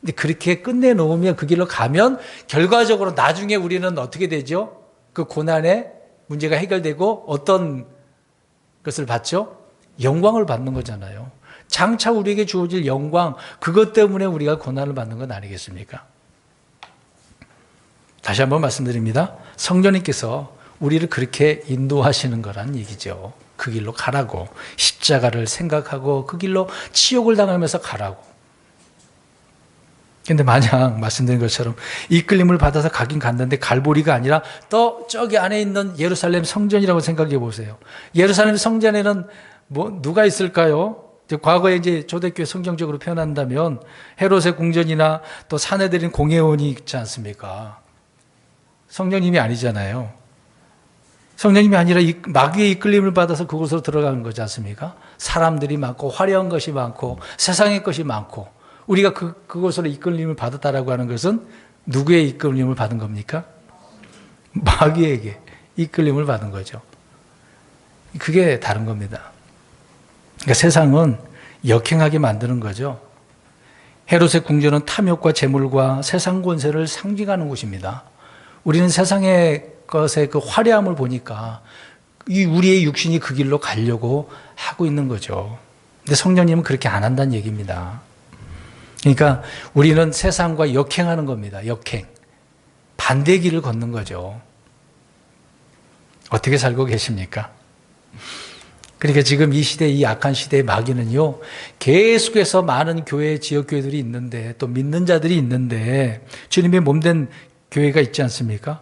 근데 그렇게 끝내놓으면, 그 길로 가면 결과적으로 나중에 우리는 어떻게 되죠? 그 고난의 문제가 해결되고 어떤 것을 받죠? 영광을 받는 거잖아요. 장차 우리에게 주어질 영광, 그것 때문에 우리가 고난을 받는 건 아니겠습니까? 다시 한번 말씀드립니다. 성령님께서 우리를 그렇게 인도하시는 거란 얘기죠. 그 길로 가라고, 십자가를 생각하고 그 길로 치욕을 당하면서 가라고. 근데 마냥 말씀드린 것처럼 이끌림을 받아서 가긴 갔는데 갈보리가 아니라 또 저기 안에 있는 예루살렘 성전이라고 생각해 보세요. 예루살렘 성전에는 누가 있을까요? 과거에 이제 초대교회 성경적으로 표현한다면 헤롯의 궁전이나 또 사내들인 공회원이 있지 않습니까? 성령님이 아니잖아요. 성령님이 아니라 마귀의 이끌림을 받아서 그곳으로 들어가는 거지 않습니까? 사람들이 많고 화려한 것이 많고 세상의 것이 많고, 우리가 그곳으로 이끌림을 받았다라고 하는 것은 누구의 이끌림을 받은 겁니까? 마귀에게 이끌림을 받은 거죠. 그게 다른 겁니다. 그러니까 세상은 역행하게 만드는 거죠. 헤롯의 궁전은 탐욕과 재물과 세상 권세를 상징하는 곳입니다. 우리는 세상의 것의 그 화려함을 보니까 우리의 육신이 그 길로 가려고 하고 있는 거죠. 근데 성령님은 그렇게 안 한다는 얘기입니다. 그러니까 우리는 세상과 역행하는 겁니다. 역행. 반대 길을 걷는 거죠. 어떻게 살고 계십니까? 그러니까 지금 이 시대, 이 악한 시대의 마귀는요, 계속해서 많은 교회, 지역교회들이 있는데, 또 믿는 자들이 있는데, 주님의 몸된 교회가 있지 않습니까?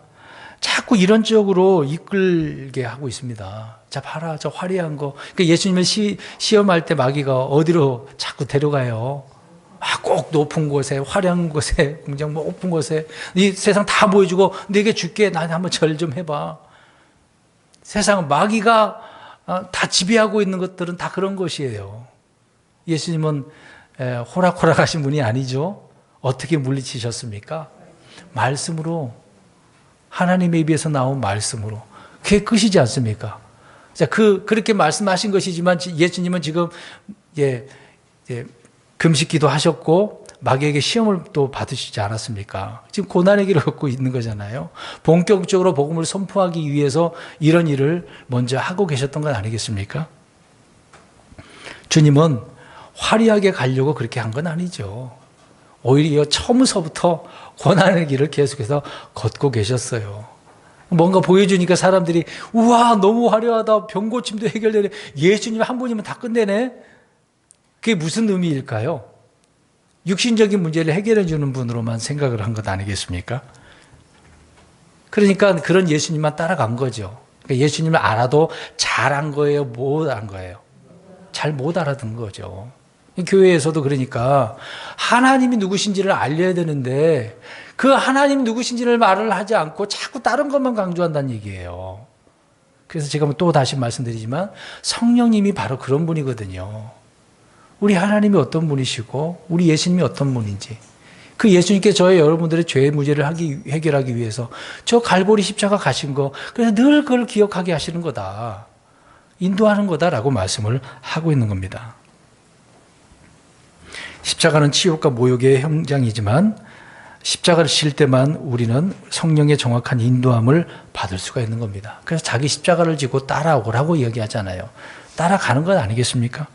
자꾸 이런 쪽으로 이끌게 하고 있습니다. 자, 봐라, 저 화려한 거. 그러니까 예수님을 시험할 때 마귀가 어디로 자꾸 데려가요? 꼭 높은 곳에, 화려한 곳에, 굉장히 높은 곳에, 이 세상 다 보여주고, 내게 줄게, 나한테 한번 절 좀 해봐. 세상은 마귀가 다 지배하고 있는 것들은 다 그런 것이에요. 예수님은 호락호락하신 분이 아니죠. 어떻게 물리치셨습니까? 말씀으로, 하나님의 입에서 나온 말씀으로. 그게 끝이지 않습니까? 자, 그렇게 말씀하신 것이지만 예수님은 지금 금식기도 하셨고 마귀에게 시험을 또 받으시지 않았습니까? 지금 고난의 길을 걷고 있는 거잖아요. 본격적으로 복음을 선포하기 위해서 이런 일을 먼저 하고 계셨던 건 아니겠습니까? 주님은 화려하게 가려고 그렇게 한 건 아니죠. 오히려 처음서부터 고난의 길을 계속해서 걷고 계셨어요. 뭔가 보여주니까 사람들이 우와, 너무 화려하다, 병고침도 해결되네, 예수님 한 분이면 다 끝내네. 그게 무슨 의미일까요? 육신적인 문제를 해결해 주는 분으로만 생각을 한 것 아니겠습니까? 그러니까 그런 예수님만 따라간 거죠. 그러니까 예수님을 알아도 잘한 거예요, 못 안 거예요? 잘 못 알아듣는 거죠. 교회에서도 그러니까 하나님이 누구신지를 알려야 되는데 그 하나님 누구신지를 말을 하지 않고 자꾸 다른 것만 강조한다는 얘기예요. 그래서 제가 또 다시 말씀드리지만 성령님이 바로 그런 분이거든요. 우리 하나님이 어떤 분이시고 우리 예수님이 어떤 분인지, 그 예수님께 저의 여러분들의 죄의 문제를 해결하기 위해서 저 갈보리 십자가 가신 거, 그래서 늘 그걸 기억하게 하시는 거다, 인도하는 거다라고 말씀을 하고 있는 겁니다. 십자가는 치욕과 모욕의 형장이지만 십자가를 질 때만 우리는 성령의 정확한 인도함을 받을 수가 있는 겁니다. 그래서 자기 십자가를 지고 따라오라고 이야기하잖아요. 따라가는 건 아니겠습니까?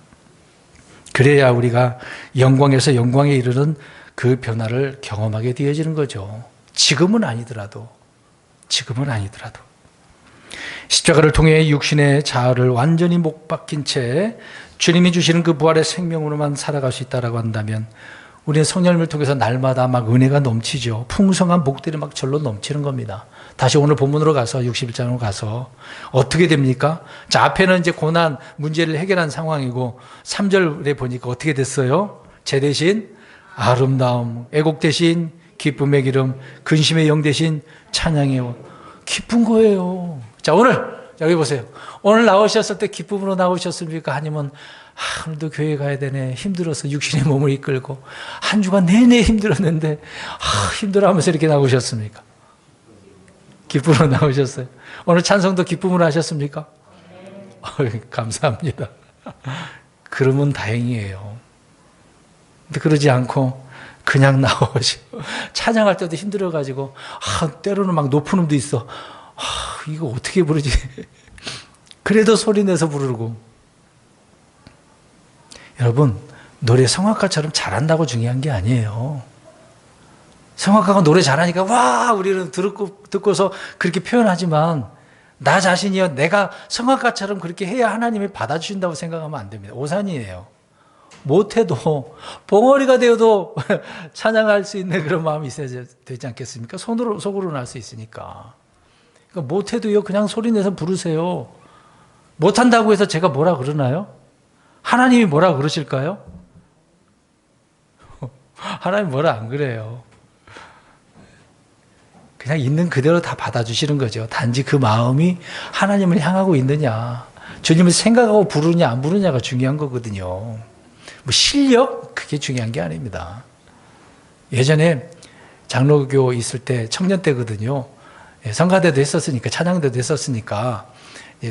그래야 우리가 영광에서 영광에 이르는 그 변화를 경험하게 되어지는 거죠. 지금은 아니더라도. 십자가를 통해 육신의 자아를 완전히 못 박힌 채 주님이 주시는 그 부활의 생명으로만 살아갈 수 있다라고 한다면 우리는 성령님을 통해서 날마다 막 은혜가 넘치죠. 풍성한 복들이 막 절로 넘치는 겁니다. 다시 오늘 본문으로 가서 61장으로 가서 어떻게 됩니까? 자, 앞에는 이제 고난 문제를 해결한 상황이고 3절에 보니까 어떻게 됐어요? 제 대신 아름다움, 애곡 대신 기쁨의 기름, 근심의 영 대신 찬양의 원. 기쁜 거예요. 자, 오늘 여기 보세요. 오늘 나오셨을 때 기쁨으로 나오셨습니까? 아니면 오늘도 교회 가야 되네, 힘들어서 육신의 몸을 이끌고 한 주간 내내 힘들었는데 힘들어하면서 이렇게 나오셨습니까? 기쁨으로 나오셨어요. 오늘 찬송도 기쁨으로 하셨습니까? 감사합니다. 그러면 다행이에요. 근데 그러지 않고 그냥 나오시고 찬양할 때도 힘들어가지고 때로는 막 높은 음도 있어. 이거 어떻게 부르지? 그래도 소리 내서 부르고. 여러분, 노래 성악가처럼 잘한다고 중요한 게 아니에요. 성악가가 노래 잘하니까 와 우리는 듣고서 그렇게 표현하지만 나 자신이요, 내가 성악가처럼 그렇게 해야 하나님이 받아주신다고 생각하면 안 됩니다. 오산이에요. 못해도 벙어리가 되어도 찬양할 수 있는 그런 마음이 있어야 되지 않겠습니까? 속으로는 할 수 있으니까. 그러니까 못해도요, 그냥 소리 내서 부르세요. 못한다고 해서 제가 뭐라 그러나요? 하나님이 뭐라 그러실까요? 하나님 뭐라 안 그래요. 그냥 있는 그대로 다 받아주시는 거죠. 단지 그 마음이 하나님을 향하고 있느냐, 주님을 생각하고 부르냐 안 부르냐가 중요한 거거든요. 뭐 실력? 그게 중요한 게 아닙니다. 예전에 장로교 있을 때 청년 때거든요. 성가대도 했었으니까, 찬양대도 했었으니까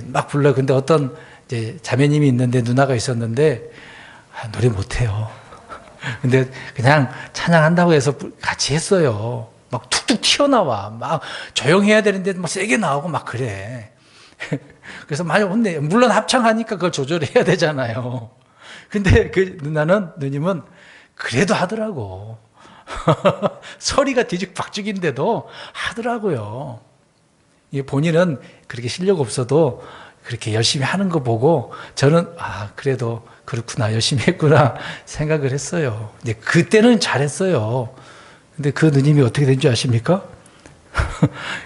막 불러요. 근데 어떤 이제 자매님이 있는데, 누나가 있었는데 노래 못해요. 근데 그냥 찬양한다고 해서 같이 했어요. 막 툭툭 튀어나와. 막 조용해야 되는데 막 세게 나오고 막 그래. 그래서 많이 혼내. 물론 합창하니까 그걸 조절해야 되잖아요. 근데 그 누님은 그래도 하더라고. 소리가 뒤죽박죽인데도 하더라고요. 본인은 그렇게 실력 없어도 그렇게 열심히 하는 거 보고 저는 그래도 그렇구나, 열심히 했구나 생각을 했어요. 근데 그때는 잘했어요. 근데 그 누님이 어떻게 된 줄 아십니까?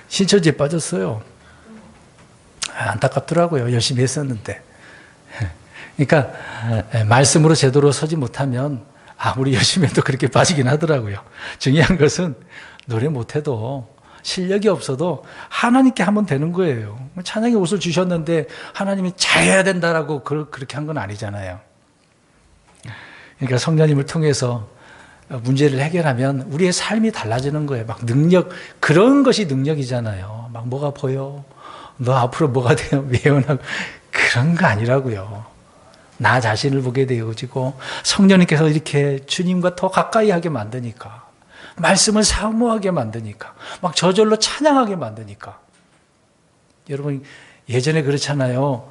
신천지에 빠졌어요. 안타깝더라고요. 열심히 했었는데. 그러니까 말씀으로 제대로 서지 못하면 아무리 열심히 해도 그렇게 빠지긴 하더라고요. 중요한 것은 노래 못해도, 실력이 없어도 하나님께 하면 되는 거예요. 찬양의 옷을 주셨는데 하나님이 잘해야 된다라고 그렇게 한 건 아니잖아요. 그러니까 성령님을 통해서 문제를 해결하면 우리의 삶이 달라지는 거예요. 막 능력, 그런 것이 능력이잖아요. 막 뭐가 보여, 너 앞으로 뭐가 돼요, 예언하고, 그런 거 아니라고요. 나 자신을 보게 되어지고 성령님께서 이렇게 주님과 더 가까이 하게 만드니까, 말씀을 사모하게 만드니까, 막 저절로 찬양하게 만드니까. 여러분 예전에 그렇잖아요.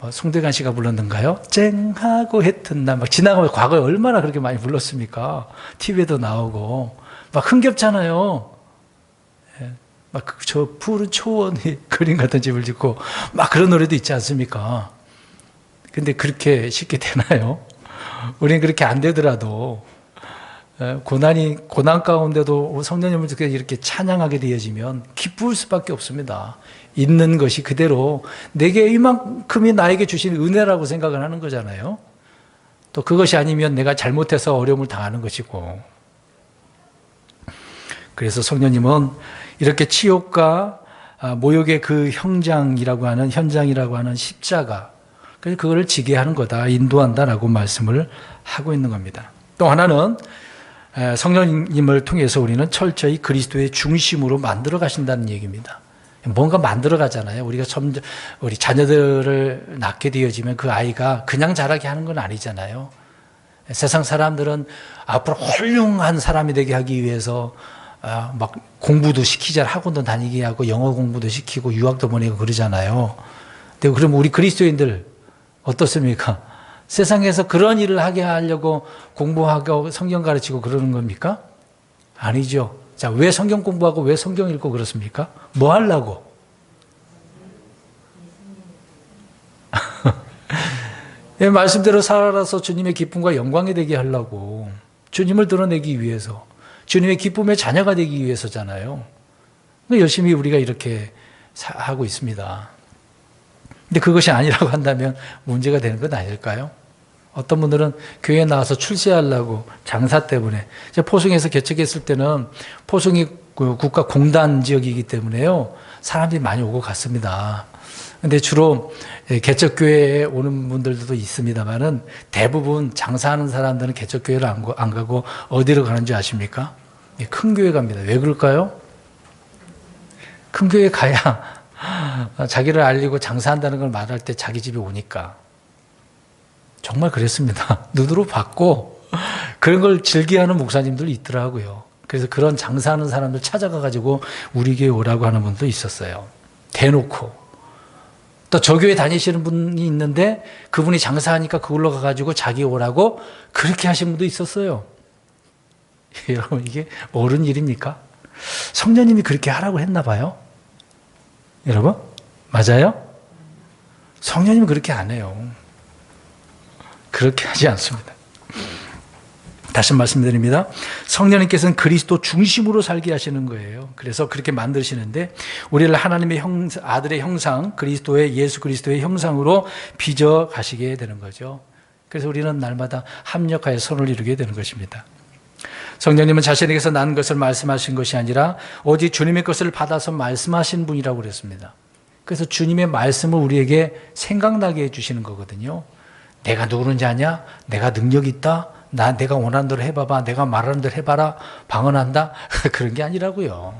송대관 씨가 불렀는가요? 쨍하고 했던 날, 막 지나가면 과거에 얼마나 그렇게 많이 불렀습니까? TV에도 나오고 막 흥겹잖아요. 막 저 푸른 초원이 그림 같은 집을 짓고 막 그런 노래도 있지 않습니까? 근데 그렇게 쉽게 되나요? 우리는 그렇게 안 되더라도 고난 가운데도 성령님을 이렇게 찬양하게 되어지면 기쁠 수밖에 없습니다. 있는 것이 그대로 내게 이만큼이 나에게 주신 은혜라고 생각을 하는 거잖아요. 또 그것이 아니면 내가 잘못해서 어려움을 당하는 것이고. 그래서 성령님은 이렇게 치욕과 모욕의 그 현장이라고 하는 십자가, 그래서 그걸 지게 하는 거다, 인도한다라고 말씀을 하고 있는 겁니다. 또 하나는 성령님을 통해서 우리는 철저히 그리스도의 중심으로 만들어 가신다는 얘기입니다. 뭔가 만들어 가잖아요. 우리가 우리 자녀들을 낳게 되어지면 그 아이가 그냥 자라게 하는 건 아니잖아요. 세상 사람들은 앞으로 훌륭한 사람이 되게 하기 위해서 막 공부도 시키잖아요. 학원도 다니게 하고 영어 공부도 시키고 유학도 보내고 그러잖아요. 근데 그럼 우리 그리스도인들 어떻습니까? 세상에서 그런 일을 하게 하려고 공부하고 성경 가르치고 그러는 겁니까? 아니죠. 자, 왜 성경 공부하고 왜 성경 읽고 그렇습니까? 뭐 하려고? 예, 말씀대로 살아서 주님의 기쁨과 영광이 되게 하려고, 주님을 드러내기 위해서, 주님의 기쁨의 자녀가 되기 위해서잖아요. 열심히 우리가 이렇게 하고 있습니다. 근데 그것이 아니라고 한다면 문제가 되는 건 아닐까요? 어떤 분들은 교회에 나와서 출세하려고 장사 때문에, 포송에서 개척했을 때는 포송이 국가 공단 지역이기 때문에요, 사람들이 많이 오고 갔습니다. 근데 주로 개척교회에 오는 분들도 있습니다만은 대부분 장사하는 사람들은 개척교회를 안 가고 어디로 가는 줄 아십니까? 큰 교회 갑니다. 왜 그럴까요? 큰 교회 가야 자기를 알리고 장사한다는 걸 말할 때 자기 집에 오니까. 정말 그랬습니다. 눈으로 봤고 그런 걸 즐겨하는 목사님들이 있더라고요. 그래서 그런 장사하는 사람들 찾아가가지고 우리 교회 오라고 하는 분도 있었어요. 대놓고. 또 저 교회 다니시는 분이 있는데 그분이 장사하니까 그걸로 가가지고 자기 오라고 그렇게 하신 분도 있었어요. 여러분, 이게 옳은 일입니까? 성령님이 그렇게 하라고 했나 봐요. 여러분, 맞아요? 성령님은 그렇게 안 해요. 그렇게 하지 않습니다. 다시 말씀드립니다. 성령님께서는 그리스도 중심으로 살게 하시는 거예요. 그래서 그렇게 만드시는데 우리를 하나님의 아들의 형상, 예수 그리스도의 형상으로 빚어 가시게 되는 거죠. 그래서 우리는 날마다 합력하여 선을 이루게 되는 것입니다. 성령님은 자신에게서 난 것을 말씀하신 것이 아니라 오직 주님의 것을 받아서 말씀하신 분이라고 그랬습니다. 그래서 주님의 말씀을 우리에게 생각나게 해주시는 거거든요. 내가 누구는지 아냐? 내가 능력 있다? 내가 원하는 대로 해봐봐. 내가 말하는 대로 해봐라. 방언한다? 그런 게 아니라고요.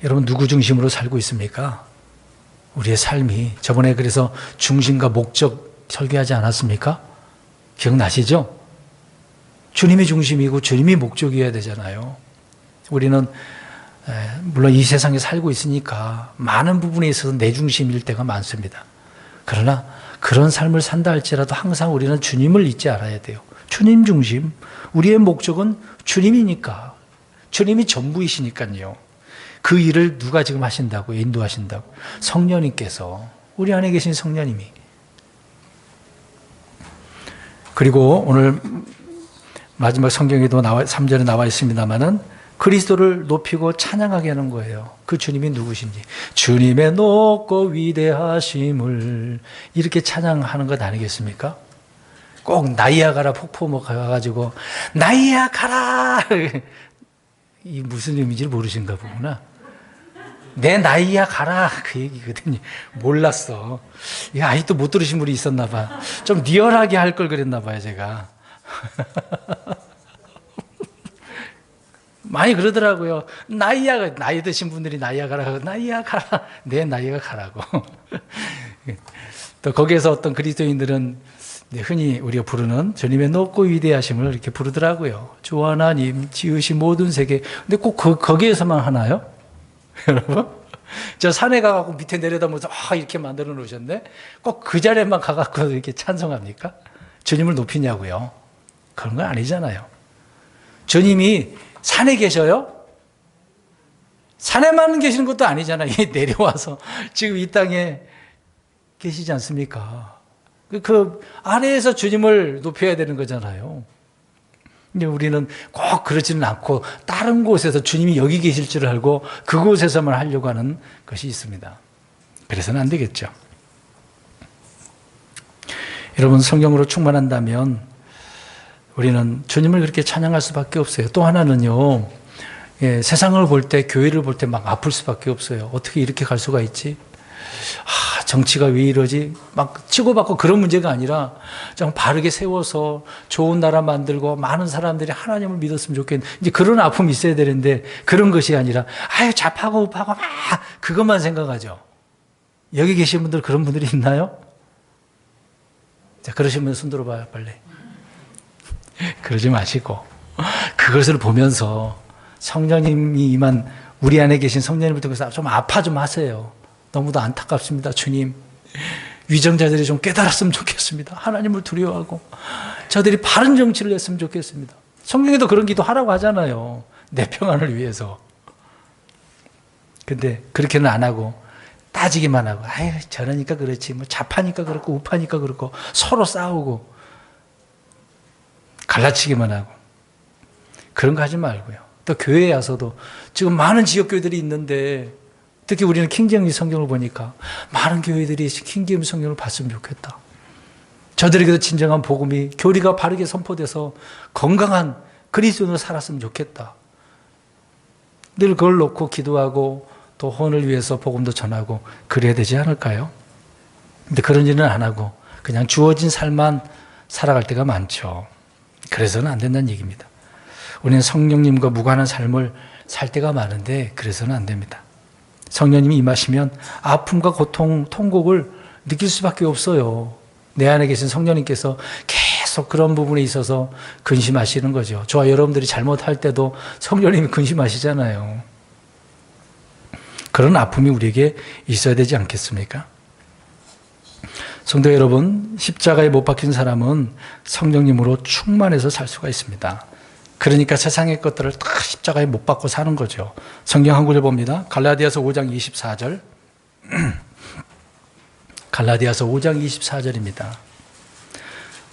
여러분, 누구 중심으로 살고 있습니까? 우리의 삶이. 저번에 그래서 중심과 목적 설교하지 않았습니까? 기억나시죠? 주님이 중심이고 주님이 목적이어야 되잖아요. 우리는 물론 이 세상에 살고 있으니까 많은 부분에 있어서 내 중심일 때가 많습니다. 그러나 그런 삶을 산다 할지라도 항상 우리는 주님을 잊지 않아야 돼요. 주님 중심. 우리의 목적은 주님이니까. 주님이 전부이시니까요. 그 일을 누가 지금 하신다고, 인도하신다고? 성령님께서, 우리 안에 계신 성령님이. 그리고 오늘 마지막 성경에도 3절에 나와 있습니다만은 그리스도를 높이고 찬양하게 하는 거예요. 그 주님이 누구신지. 주님의 높고 위대하심을 이렇게 찬양하는 것 아니겠습니까? 꼭 나이아가라 폭포 가가지고 나이아가라 이 무슨 의미인지 모르신가 보구나. 내 나이야 가라 그 얘기거든요. 몰랐어. 이 아직도 못 들으신 분이 있었나 봐. 좀 리얼하게 할 걸 그랬나 봐요, 제가. 많이 그러더라고요. 나이 드신 분들이 나이야 가라. 나이야 가라. 내 나이가 가라고. 또 거기에서 어떤 그리스도인들은 흔히 우리가 부르는 주님의 높고 위대하심을 이렇게 부르더라고요. 주 하나님 지으신 모든 세계. 근데 꼭 거기에서만 하나요? 여러분? 저 산에 가갖고 밑에 내려다보면서 이렇게 만들어 놓으셨네? 꼭 그 자리에만 가갖고 이렇게 찬송합니까? 주님을 높이냐고요? 그런 건 아니잖아요. 주님이 산에 계셔요? 산에만 계시는 것도 아니잖아요. 내려와서 지금 이 땅에 계시지 않습니까? 그 아래에서 주님을 높여야 되는 거잖아요. 근데 우리는 꼭 그러지는 않고 다른 곳에서 주님이 여기 계실 줄 알고 그곳에서만 하려고 하는 것이 있습니다. 그래서는 안 되겠죠. 여러분, 성령으로 충만한다면 우리는 주님을 그렇게 찬양할 수밖에 없어요. 또 하나는요, 세상을 볼 때, 교회를 볼 때 막 아플 수밖에 없어요. 어떻게 이렇게 갈 수가 있지? 정치가 왜 이러지? 막 치고받고 그런 문제가 아니라 좀 바르게 세워서 좋은 나라 만들고 많은 사람들이 하나님을 믿었으면 좋겠는데, 이제 그런 아픔이 있어야 되는데 그런 것이 아니라 좌파고 우파고 막 그것만 생각하죠. 여기 계신 분들 그런 분들이 있나요? 자, 그러시면 손 들어봐요, 빨리. 그러지 마시고 그것을 보면서 성령님이 임한 우리 안에 계신 성령님을 통해서 좀 아파 좀 하세요. 너무도 안타깝습니다. 주님, 위정자들이 좀 깨달았으면 좋겠습니다. 하나님을 두려워하고 저들이 바른 정치를 했으면 좋겠습니다. 성경에도 그런 기도 하라고 하잖아요. 내 평안을 위해서. 근데 그렇게는 안 하고 따지기만 하고, 저러니까 그렇지, 뭐 좌파니까 그렇고 우파니까 그렇고 서로 싸우고 갈라치기만 하고 그런 거 하지 말고요. 또 교회에 와서도 지금 많은 지역교회들이 있는데, 특히 우리는 킹제임스 성경을 보니까 많은 교회들이 킹제임스 성경을 봤으면 좋겠다. 저들에게도 진정한 복음이, 교리가 바르게 선포돼서 건강한 그리스도인으로 살았으면 좋겠다. 늘 그걸 놓고 기도하고 또 혼을 위해서 복음도 전하고 그래야 되지 않을까요? 근데 그런 일은 안 하고 그냥 주어진 삶만 살아갈 때가 많죠. 그래서는 안 된다는 얘기입니다. 우리는 성령님과 무관한 삶을 살 때가 많은데 그래서는 안 됩니다. 성령님이 임하시면 아픔과 고통, 통곡을 느낄 수밖에 없어요. 내 안에 계신 성령님께서 계속 그런 부분에 있어서 근심하시는 거죠. 저와 여러분들이 잘못할 때도 성령님이 근심하시잖아요. 그런 아픔이 우리에게 있어야 되지 않겠습니까? 성도 여러분, 십자가에 못 박힌 사람은 성령님으로 충만해서 살 수가 있습니다. 그러니까 세상의 것들을 다 십자가에 못 박고 사는 거죠. 성경 한 구절 봅니다. 갈라디아서 5장 24절. 갈라디아서 5장 24절입니다.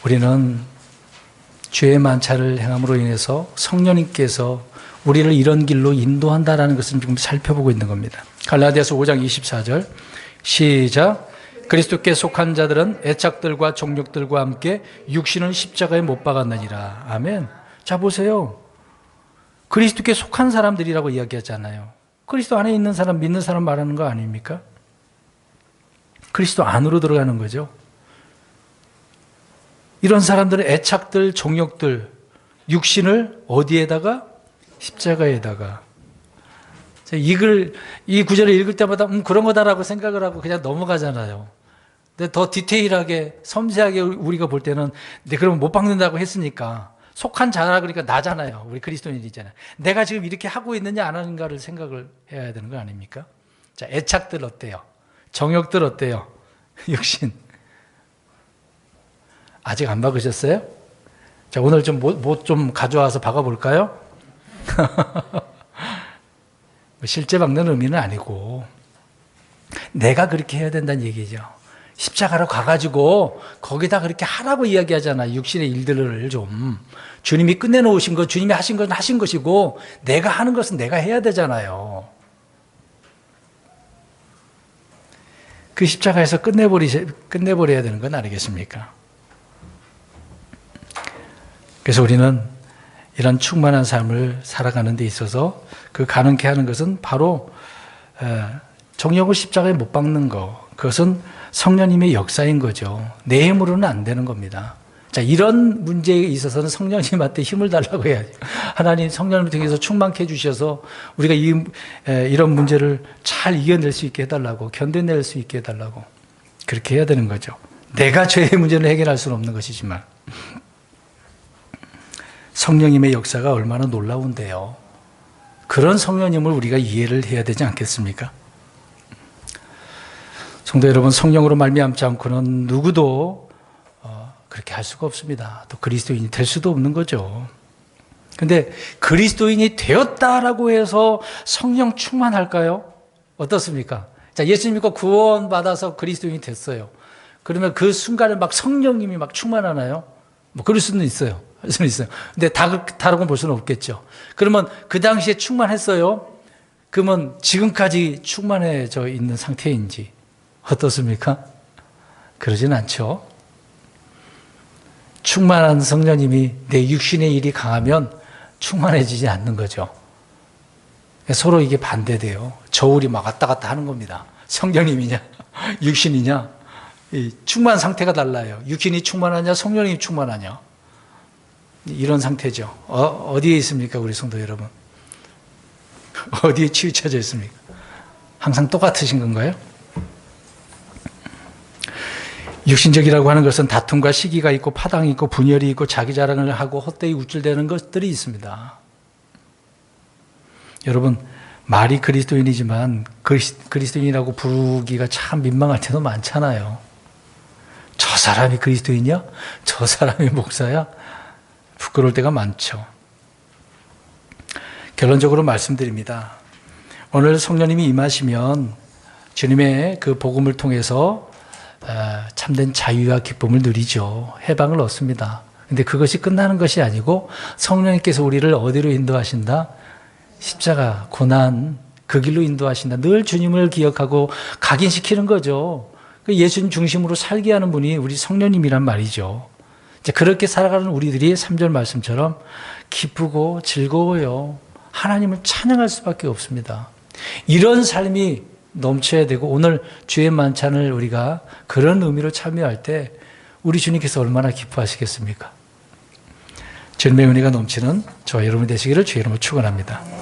우리는 죄의 만차를 행함으로 인해서 성령님께서 우리를 이런 길로 인도한다라는 것을 지금 살펴보고 있는 겁니다. 갈라디아서 5장 24절 시작. 그리스도께 속한 자들은 애착들과 정욕들과 함께 육신은 십자가에 못 박았느니라. 아멘. 자, 보세요. 그리스도께 속한 사람들이라고 이야기하잖아요. 그리스도 안에 있는 사람, 믿는 사람 말하는 거 아닙니까? 그리스도 안으로 들어가는 거죠. 이런 사람들은 애착들, 정욕들, 육신을 어디에다가? 십자가에다가. 이 구절을 읽을 때마다 그런 거다라고 생각을 하고 그냥 넘어가잖아요. 근데 더 디테일하게, 섬세하게 우리가 볼 때는, 그러면 못 박는다고 했으니까 속한 자라 그러니까 나잖아요. 우리 그리스도인이잖아요. 내가 지금 이렇게 하고 있느냐 안 하는가를 생각을 해야 되는 거 아닙니까? 자, 애착들 어때요? 정욕들 어때요? 육신. 아직 안 박으셨어요? 자, 오늘 좀 뭐 좀 가져와서 박아볼까요? 실제 박는 의미는 아니고 내가 그렇게 해야 된다는 얘기죠. 십자가로 가가지고 거기다 그렇게 하라고 이야기하잖아. 육신의 일들을 좀. 주님이 끝내놓으신 것, 주님이 하신 건 하신 것이고 내가 하는 것은 내가 해야 되잖아요. 그 십자가에서 끝내버려야 되는 건 아니겠습니까? 그래서 우리는 이런 충만한 삶을 살아가는 데 있어서 그 가능케 하는 것은 바로 정욕을 십자가에 못 박는 것. 그것은 성령님의 역사인 거죠. 내 힘으로는 안 되는 겁니다. 자, 이런 문제에 있어서는 성령님한테 힘을 달라고 해야죠. 하나님 성령님을 통해서 충만케 해주셔서 우리가 이런 문제를 잘 이겨낼 수 있게 해달라고, 견뎌낼 수 있게 해달라고 그렇게 해야 되는 거죠. 내가 죄의 문제를 해결할 수는 없는 것이지만 성령님의 역사가 얼마나 놀라운데요. 그런 성령님을 우리가 이해를 해야 되지 않겠습니까? 성도 여러분, 성령으로 말미암지 않고는 누구도 그렇게 할 수가 없습니다. 또 그리스도인이 될 수도 없는 거죠. 근데 그리스도인이 되었다라고 해서 성령 충만할까요? 어떻습니까? 자, 예수 믿고 구원받아서 그리스도인이 됐어요. 그러면 그 순간에 막 성령님이 막 충만하나요? 뭐 그럴 수는 있어요. 할 수는 있어요. 근데 다르고 볼 수는 없겠죠. 그러면 그 당시에 충만했어요? 그러면 지금까지 충만해져 있는 상태인지 어떻습니까? 그러진 않죠. 충만한 성령님이 내 육신의 일이 강하면 충만해지지 않는 거죠. 서로 이게 반대돼요. 저울이 막 왔다 갔다 하는 겁니다. 성령님이냐 육신이냐, 이 충만 상태가 달라요. 육신이 충만하냐 성령님이 충만하냐, 이런 상태죠. 어디에 있습니까 우리 성도 여러분? 어디에 치우쳐져 있습니까? 항상 똑같으신 건가요? 육신적이라고 하는 것은 다툼과 시기가 있고 파당이 있고 분열이 있고 자기 자랑을 하고 헛되이 우쭐대는 것들이 있습니다. 여러분, 말이 그리스도인이지만 그리스도인이라고 부르기가 참 민망할 때도 많잖아요. 저 사람이 그리스도인이야? 저 사람이 목사야? 부끄러울 때가 많죠. 결론적으로 말씀드립니다. 오늘 성령님이 임하시면 주님의 그 복음을 통해서 참된 자유와 기쁨을 누리죠. 해방을 얻습니다. 근데 그것이 끝나는 것이 아니고 성령님께서 우리를 어디로 인도하신다? 십자가, 고난, 그 길로 인도하신다. 늘 주님을 기억하고 각인시키는 거죠. 예수님 중심으로 살게 하는 분이 우리 성령님이란 말이죠. 이제 그렇게 살아가는 우리들이 3절 말씀처럼 기쁘고 즐거워요. 하나님을 찬양할 수밖에 없습니다. 이런 삶이 넘쳐야 되고, 오늘 주의 만찬을 우리가 그런 의미로 참여할 때 우리 주님께서 얼마나 기뻐하시겠습니까? 주님의 은혜가 넘치는 저와 여러분이 되시기를 주의 이름으로 축원합니다.